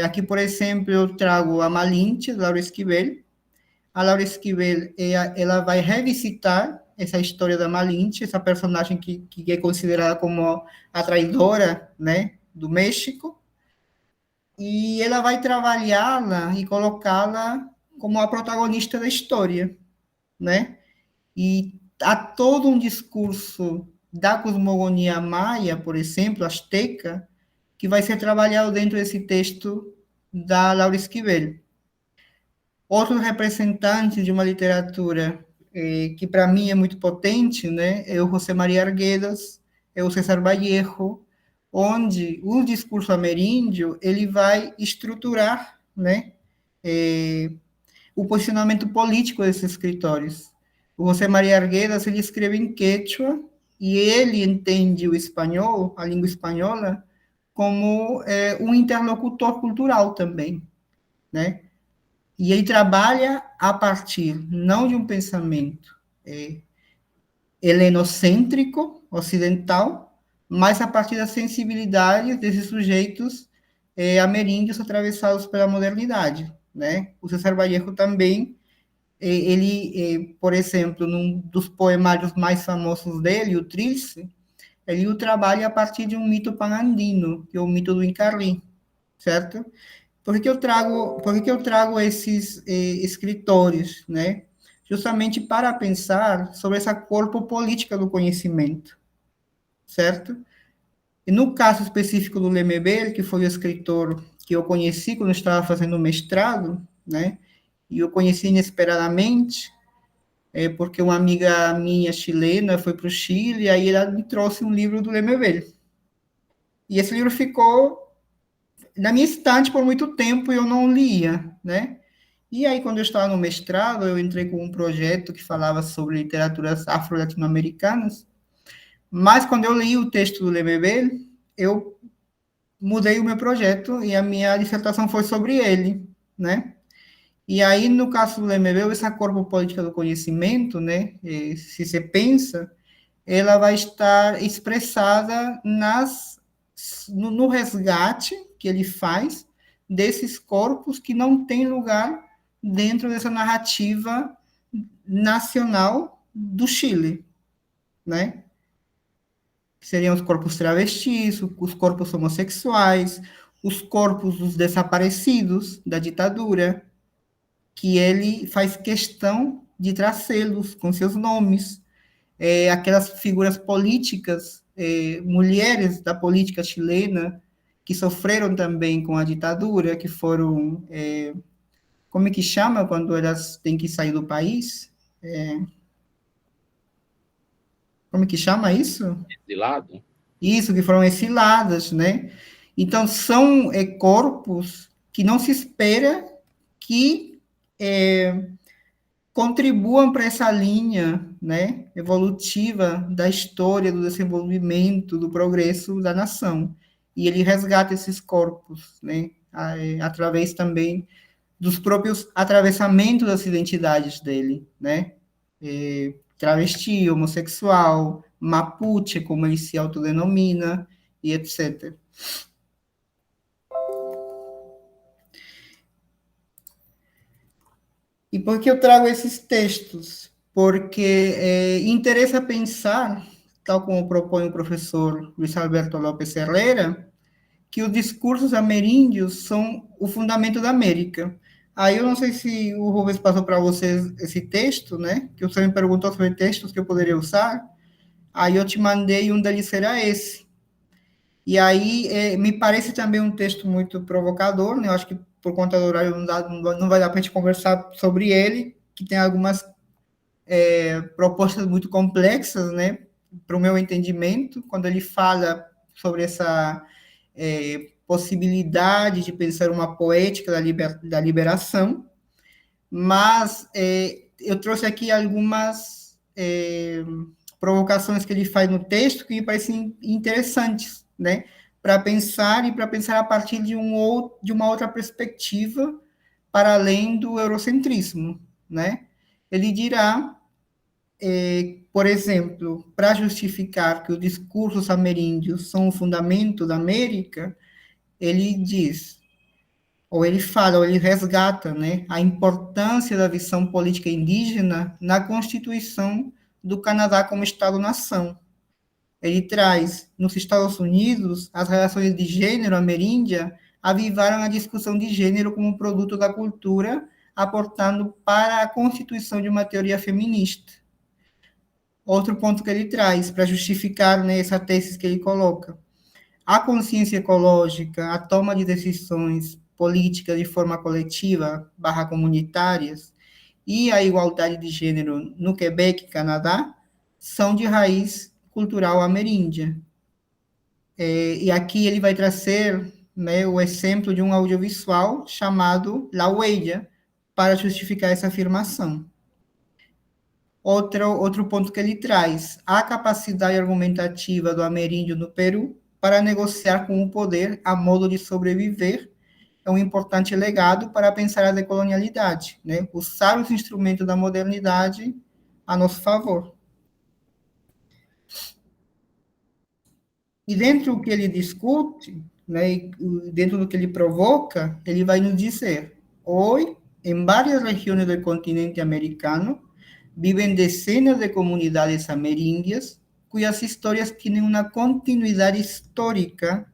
aqui, por exemplo, eu trago a Malinche, Laura Esquivel. A Laura Esquivel, ela vai revisitar essa história da Malinche, essa personagem que é considerada como a traidora, né, do México, e ela vai trabalhá-la e colocá-la como a protagonista da história, né? E há todo um discurso da cosmogonia maia, por exemplo, azteca, que vai ser trabalhado dentro desse texto da Laura Esquivel. Outros representantes de uma literatura que para mim é muito potente, né, é o José María Arguedas, é o César Vallejo, onde o discurso ameríndio ele vai estruturar, né, o posicionamento político desses escritores. O José María Arguedas ele escreve em quechua e ele entende o espanhol, a língua espanhola, como um interlocutor cultural também, né? E ele trabalha a partir não de um pensamento helenocêntrico, ocidental, mas a partir das sensibilidades desses sujeitos ameríndios atravessados pela modernidade, né? O César Vallejo também, ele, por exemplo, num dos poemários mais famosos dele, o Trilce, ele o trabalha a partir de um mito pan-andino, que é o mito do Incarli, certo? Por que eu trago esses escritores, né? Justamente para pensar sobre essa corpo política do conhecimento, certo? E no caso específico do Lemebel, que foi o escritor que eu conheci quando eu estava fazendo mestrado, né? E eu conheci inesperadamente, porque uma amiga minha chilena foi para o Chile, e aí ela me trouxe um livro do Lemebel. E esse livro ficou na minha estante por muito tempo e eu não lia, né? E aí, quando eu estava no mestrado, eu entrei com um projeto que falava sobre literaturas afro-latino-americanas, mas quando eu li o texto do Lemebel, eu mudei o meu projeto e a minha dissertação foi sobre ele, né? E aí, no caso do Lemebel, essa corpo política do conhecimento, né, se você pensa, ela vai estar expressada no resgate que ele faz desses corpos que não têm lugar dentro dessa narrativa nacional do Chile, né? Seriam os corpos travestis, os corpos homossexuais, os corpos dos desaparecidos da ditadura, que ele faz questão de trazê-los com seus nomes, aquelas figuras políticas, mulheres da política chilena, que sofreram também com a ditadura, que foram, como é que chama quando elas têm que sair do país? Como é que chama isso? Exilado? Isso, que foram exiladas, né? Então, são corpos que não se espera que contribuam para essa linha, né, evolutiva da história, do desenvolvimento, do progresso da nação. E ele resgata esses corpos, né, através também dos próprios atravessamentos das identidades dele, né, travesti, homossexual, mapuche, como ele se autodenomina, e etc. E por que eu trago esses textos? Porque interessa pensar tal como propõe o professor Luiz Alberto Lopes Herrera, que os discursos ameríndios são o fundamento da América. Aí eu não sei se o Rubens passou para vocês esse texto, né? Que você me perguntou sobre textos que eu poderia usar. Aí eu te mandei, um deles será esse. E aí me parece também um texto muito provocador, né? Eu acho que por conta do horário não vai dar para a gente conversar sobre ele, que tem algumas propostas muito complexas, né? Para o meu entendimento, quando ele fala sobre essa possibilidade de pensar uma poética da liberação, mas eu trouxe aqui algumas provocações que ele faz no texto que me parecem interessantes, né? Para pensar a partir de uma outra perspectiva para além do eurocentrismo, né? Ele dirá, por exemplo, para justificar que os discursos ameríndios são o fundamento da América, ele diz, ou ele fala, ou ele resgata, né, a importância da visão política indígena na constituição do Canadá como Estado-nação. Ele traz, nos Estados Unidos, as relações de gênero ameríndia avivaram a discussão de gênero como produto da cultura, aportando para a constituição de uma teoria feminista. Outro ponto que ele traz, para justificar, né, essa tese que ele coloca. A consciência ecológica, a toma de decisões políticas de forma coletiva, comunitárias, e a igualdade de gênero no Quebec, Canadá, são de raiz cultural ameríndia. E aqui ele vai trazer, né, o exemplo de um audiovisual chamado La Huella, para justificar essa afirmação. Outro ponto que ele traz, a capacidade argumentativa do ameríndio no Peru para negociar com o poder a modo de sobreviver é um importante legado para pensar a decolonialidade, né? Usar os instrumentos da modernidade a nosso favor. E dentro do que ele discute, né, dentro do que ele provoca, ele vai nos dizer: hoje, em várias regiões do continente americano, vivem dezenas de comunidades ameríndias cujas histórias têm uma continuidade histórica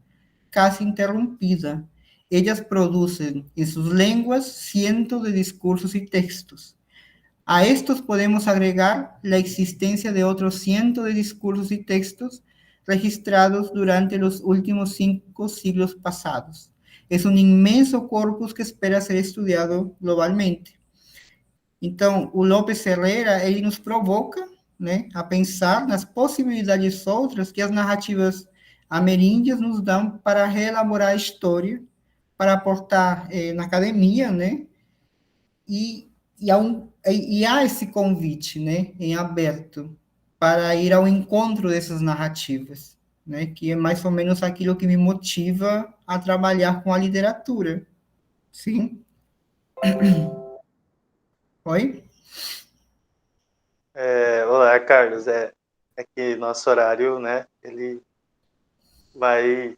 casi interrumpida. Ellas producen en sus lenguas cientos de discursos y textos. A estos podemos agregar la existencia de otros cientos de discursos y textos registrados durante los últimos 5 siglos pasados. Es un inmenso corpus que espera ser estudiado globalmente. Então, o Lopes Herrera, ele nos provoca, né, a pensar nas possibilidades outras que as narrativas ameríndias nos dão para reelaborar a história, para aportar na academia, né, e há esse convite, né, em aberto, para ir ao encontro dessas narrativas, né, que é mais ou menos aquilo que me motiva a trabalhar com a literatura. Sim? Oi? Olá, Carlos. É que nosso horário, né, ele vai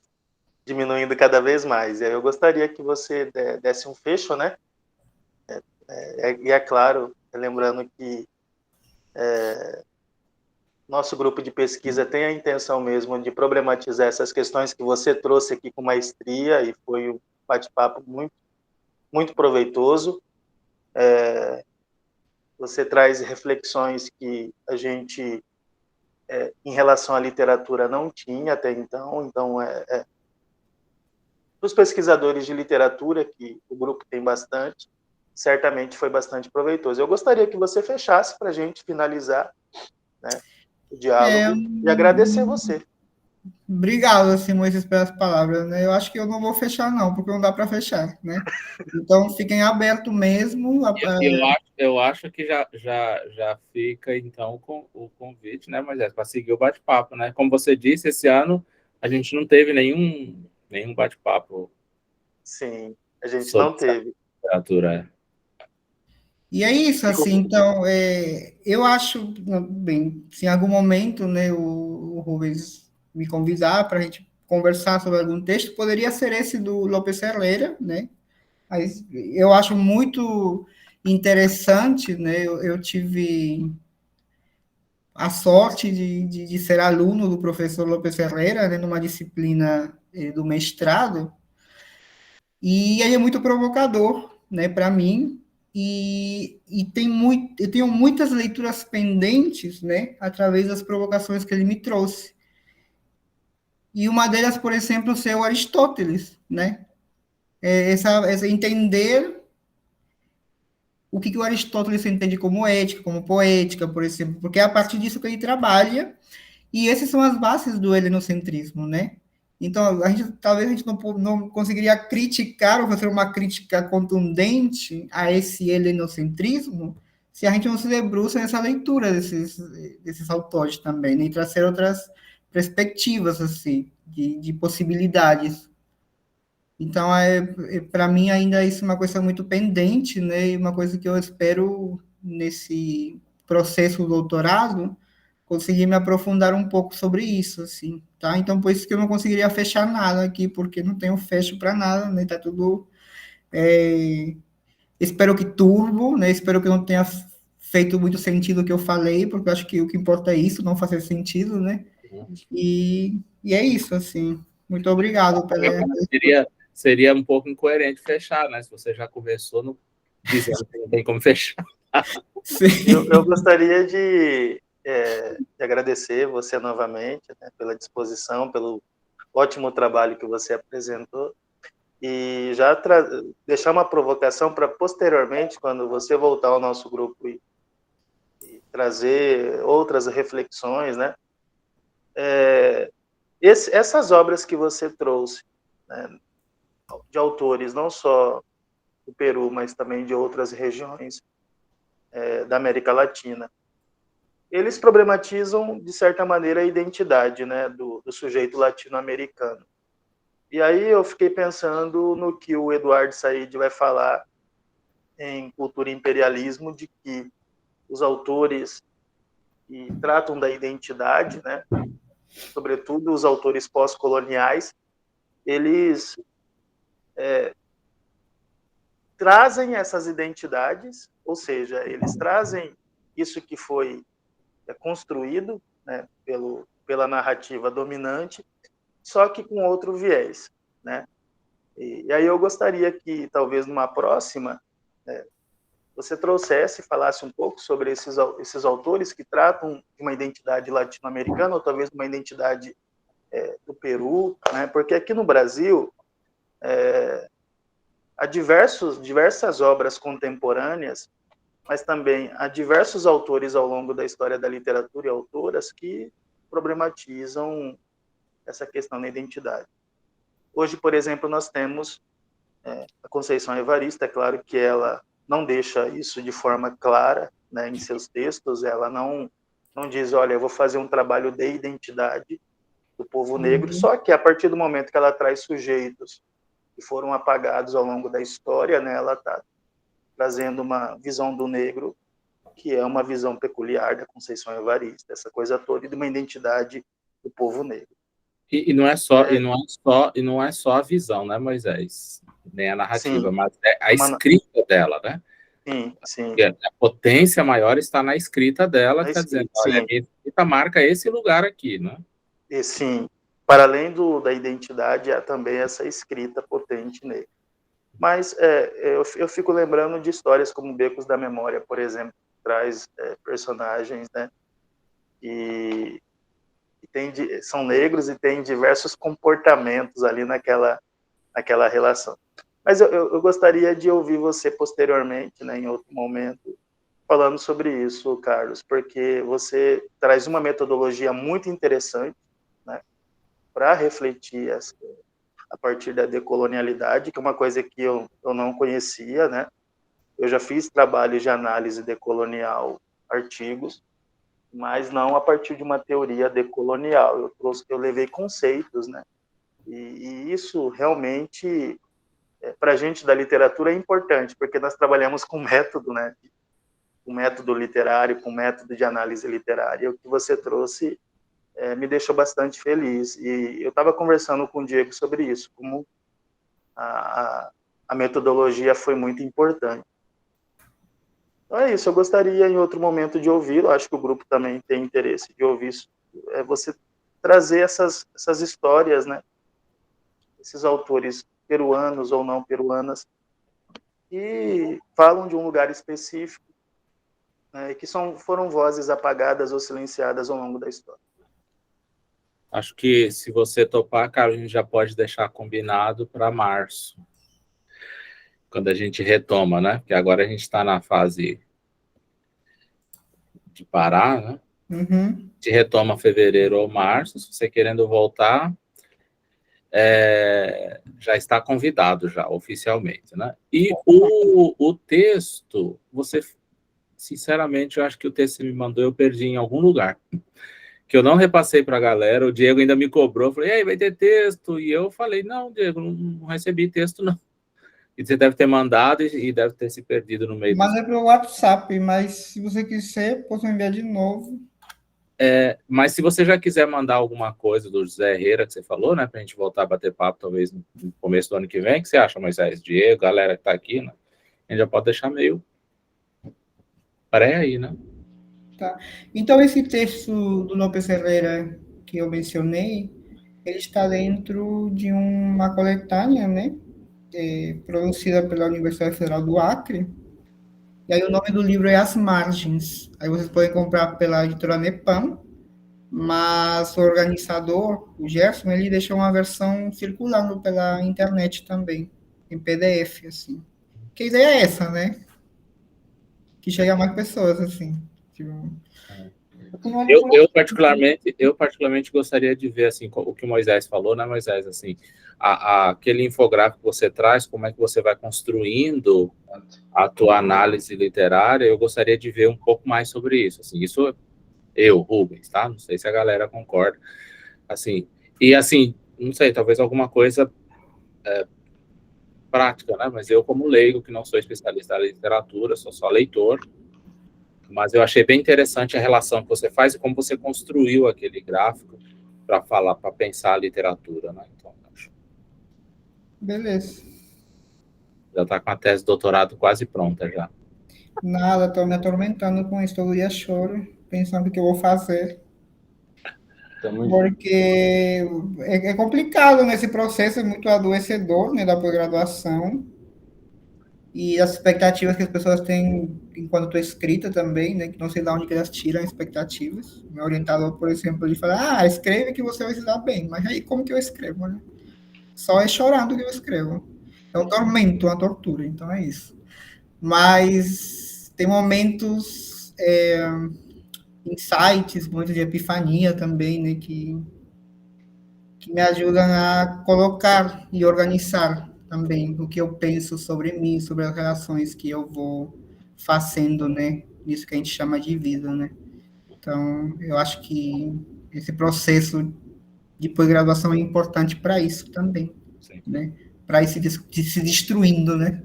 diminuindo cada vez mais. Eu gostaria que você desse um fecho, né? E é claro, lembrando que nosso grupo de pesquisa tem a intenção mesmo de problematizar essas questões que você trouxe aqui com maestria, e foi um bate-papo muito, muito proveitoso. Você traz reflexões que a gente, em relação à literatura, não tinha até então. Então, para os pesquisadores de literatura, que o grupo tem bastante, certamente foi bastante proveitoso. Eu gostaria que você fechasse para a gente finalizar, né, o diálogo, e agradecer você. Obrigado, assim, Moisés, pelas palavras, né? Eu acho que eu não vou fechar, não, porque não dá para fechar, né? Então, fiquem abertos mesmo. Eu acho que já fica, então, com o convite, né, Moisés, para seguir o bate-papo, né? Como você disse, esse ano a gente não teve nenhum bate-papo. Sim, a gente não teve. Literatura. E é isso, assim, então, eu acho, bem, se em algum momento, né, o Rubens me convidar para a gente conversar sobre algum texto, poderia ser esse do Lopes Herrera, né? Mas eu acho muito interessante, né? Eu tive a sorte de ser aluno do professor Lopes Ferreira, né, numa disciplina do mestrado, e ele é muito provocador, né, para mim, e eu tenho muitas leituras pendentes, né, através das provocações que ele me trouxe. E uma delas, por exemplo, ser o Aristóteles, né? Essa entender o que o Aristóteles entende como ética, como poética, por exemplo, porque é a partir disso que ele trabalha, e essas são as bases do helenocentrismo, né? Então, talvez a gente não conseguiria criticar ou fazer uma crítica contundente a esse helenocentrismo se a gente não se debruça nessa leitura desses autores também, né? E trazer outras perspectivas, assim, de possibilidades. Então, para mim, ainda isso é uma coisa muito pendente, né? E uma coisa que eu espero, nesse processo do doutorado, conseguir me aprofundar um pouco sobre isso, assim, tá? Então, por isso que eu não conseguiria fechar nada aqui, porque não tenho fecho para nada, né? Tá tudo... espero que turbo, né? Espero que não tenha feito muito sentido o que eu falei, porque eu acho que o que importa é isso, não fazer sentido, né? E é isso, assim. Muito obrigado pela... Seria um pouco incoerente fechar, né? Se você já começou dizendo que não tem como fechar. Eu gostaria de agradecer você novamente, né, pela disposição, pelo ótimo trabalho que você apresentou, e já deixar uma provocação para posteriormente, quando você voltar ao nosso grupo e trazer outras reflexões, né? Essas obras que você trouxe, né, de autores não só do Peru, mas também de outras regiões da América Latina, eles problematizam, de certa maneira, a identidade, né, do sujeito latino-americano. E aí eu fiquei pensando no que o Eduardo Said vai falar em Cultura e Imperialismo, de que os autores que tratam da identidade, né, sobretudo os autores pós-coloniais, eles trazem essas identidades, ou seja, eles trazem isso que foi construído, né, pela narrativa dominante, só que com outro viés, né? E aí eu gostaria que, talvez numa próxima, você trouxesse, falasse um pouco sobre esses autores que tratam de uma identidade latino-americana, ou talvez uma identidade do Peru, né? Porque aqui no Brasil há diversas obras contemporâneas, mas também há diversos autores ao longo da história da literatura e autoras que problematizam essa questão da identidade. Hoje, por exemplo, nós temos a Conceição Evaristo, é claro que ela não deixa isso de forma clara, né, em seus textos, ela não diz, olha, eu vou fazer um trabalho de identidade do povo negro, só que a partir do momento que ela traz sujeitos que foram apagados ao longo da história, né, ela está trazendo uma visão do negro que é uma visão peculiar da Conceição Evaristo, essa coisa toda, e de uma identidade do povo negro. E não é só a visão, né, Moisés? Nem a narrativa, Sim, mas a escrita dela, né? Sim. A potência maior está na escrita dela, que está dizendo, olha, a minha escrita marca esse lugar aqui, né? E sim, para além da identidade, há também essa escrita potente nele. Mas eu fico lembrando de histórias como Becos da Memória, por exemplo, que traz personagens, né, que são negros e têm diversos comportamentos ali naquela relação. Mas eu gostaria de ouvir você posteriormente, né, em outro momento, falando sobre isso, Carlos, porque você traz uma metodologia muito interessante, né, para refletir a partir da decolonialidade, que é uma coisa que eu não conhecia, né? Eu já fiz trabalhos de análise decolonial, artigos, mas não a partir de uma teoria decolonial. Eu levei conceitos, né? E isso realmente, para a gente da literatura, é importante, porque nós trabalhamos com método, né? Com método literário, com método de análise literária. O que você trouxe me deixou bastante feliz. E eu estava conversando com o Diego sobre isso, como a metodologia foi muito importante. Então é isso, eu gostaria em outro momento de ouvi-lo, acho que o grupo também tem interesse de ouvir isso, você trazer essas histórias, né? Esses autores peruanos ou não peruanas, que falam de um lugar específico, né, que foram vozes apagadas ou silenciadas ao longo da história. Acho que se você topar, cara, a gente já pode deixar combinado para março, quando a gente retoma, né? Porque agora a gente está na fase de parar, né? Uhum. A gente retoma fevereiro ou março, se você querendo voltar, já está convidado já, oficialmente, né? E o texto, você, sinceramente, eu acho que o texto que você me mandou eu perdi em algum lugar, que eu não repassei para a galera, o Diego ainda me cobrou, falei, ei, vai ter texto? E eu falei, não, Diego, não recebi texto, não. E você deve ter mandado e deve ter se perdido no meio Mas é pelo WhatsApp, mas se você quiser, posso enviar de novo. Mas se você já quiser mandar alguma coisa do José Herrera, que você falou, né, para a gente voltar a bater papo, talvez no começo do ano que vem, o que você acha, Moisés, Diego, galera que está aqui, né? A gente já pode deixar meio pré aí, né? Tá. Então, esse texto do Lopes Herrera que eu mencionei, ele está dentro de uma coletânea, né, produzida pela Universidade Federal do Acre. E aí o nome do livro é As Margens. Aí vocês podem comprar pela editora Nepam, mas o organizador, o Gerson, ele deixou uma versão circulando pela internet também, em PDF, assim. Que a ideia é essa, né? Que chegue a mais pessoas, assim. Tipo, Eu particularmente gostaria de ver, assim, o que o Moisés falou, né, Moisés, assim, aquele infográfico que você traz, como é que você vai construindo a tua análise literária, eu gostaria de ver um pouco mais sobre isso, assim, isso eu, Rubens, tá? Não sei se a galera concorda, assim, e assim, não sei, talvez alguma coisa prática, né, mas eu como leigo, que não sou especialista em literatura, sou só leitor, mas eu achei bem interessante a relação que você faz e como você construiu aquele gráfico para falar, para pensar a literatura, né? Então, acho. beleza. Já está com a tese de doutorado quase pronta já. Nada, estou me atormentando com isso, todo dia choro, pensando o que eu vou fazer. Porque é complicado nesse processo, é muito adoecedor, né, da pós-graduação. E as expectativas que as pessoas têm enquanto estou escrita também, né? Que não sei de onde que elas tiram expectativas. Meu orientador, por exemplo, ele fala, escreve que você vai se dar bem. Mas aí como que eu escrevo, né? Só é chorando que eu escrevo. É um tormento, uma tortura, então é isso. Mas tem momentos, insights, momentos de epifania também, né? Que me ajudam a colocar e organizar também o que eu penso sobre mim, sobre as relações que eu vou fazendo, né? Nisso que a gente chama de vida, né? Então, eu acho que esse processo de pós-graduação é importante para isso também, Sim. né? Para ir se destruindo, né?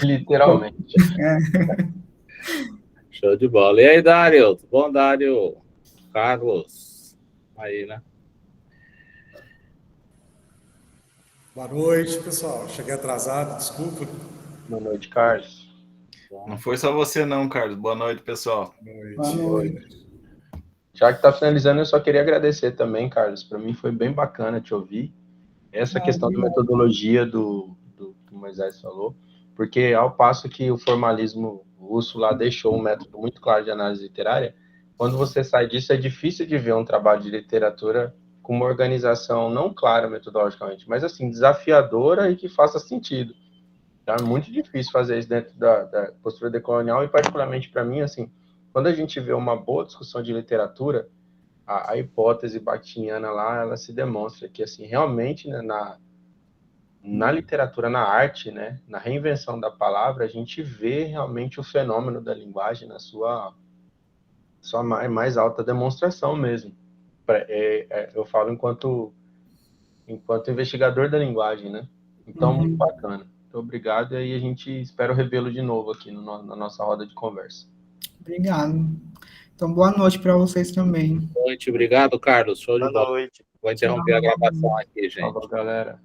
Literalmente. Show de bola. E aí, Dário? Tudo bom, Dário? Carlos? Aí, né? Boa noite, pessoal. Cheguei atrasado, desculpa. Boa noite, Carlos. Não foi só você não, Carlos. Boa noite, pessoal. Boa noite. Já que está finalizando, eu só queria agradecer também, Carlos. Para mim foi bem bacana te ouvir. Essa questão da metodologia do que o Moisés falou, porque ao passo que o formalismo russo lá deixou um método muito claro de análise literária, quando você sai disso é difícil de ver um trabalho de literatura com uma organização não clara metodologicamente, mas assim, desafiadora e que faça sentido. Então, é muito difícil fazer isso dentro da postura decolonial e particularmente para mim, assim, quando a gente vê uma boa discussão de literatura, a hipótese bakhtiniana lá, ela se demonstra que, assim, realmente, né, na literatura, na arte, né, na reinvenção da palavra, a gente vê realmente o fenômeno da linguagem na sua mais alta demonstração mesmo. Eu falo enquanto investigador da linguagem, né? Então, muito bacana. Muito obrigado e aí a gente espera revê-lo de novo aqui na nossa roda de conversa. Obrigado. Então, boa noite para vocês também. Boa noite, obrigado, Carlos. Show de bola. Boa noite. Vou interromper a gravação aqui, gente. Falou, galera.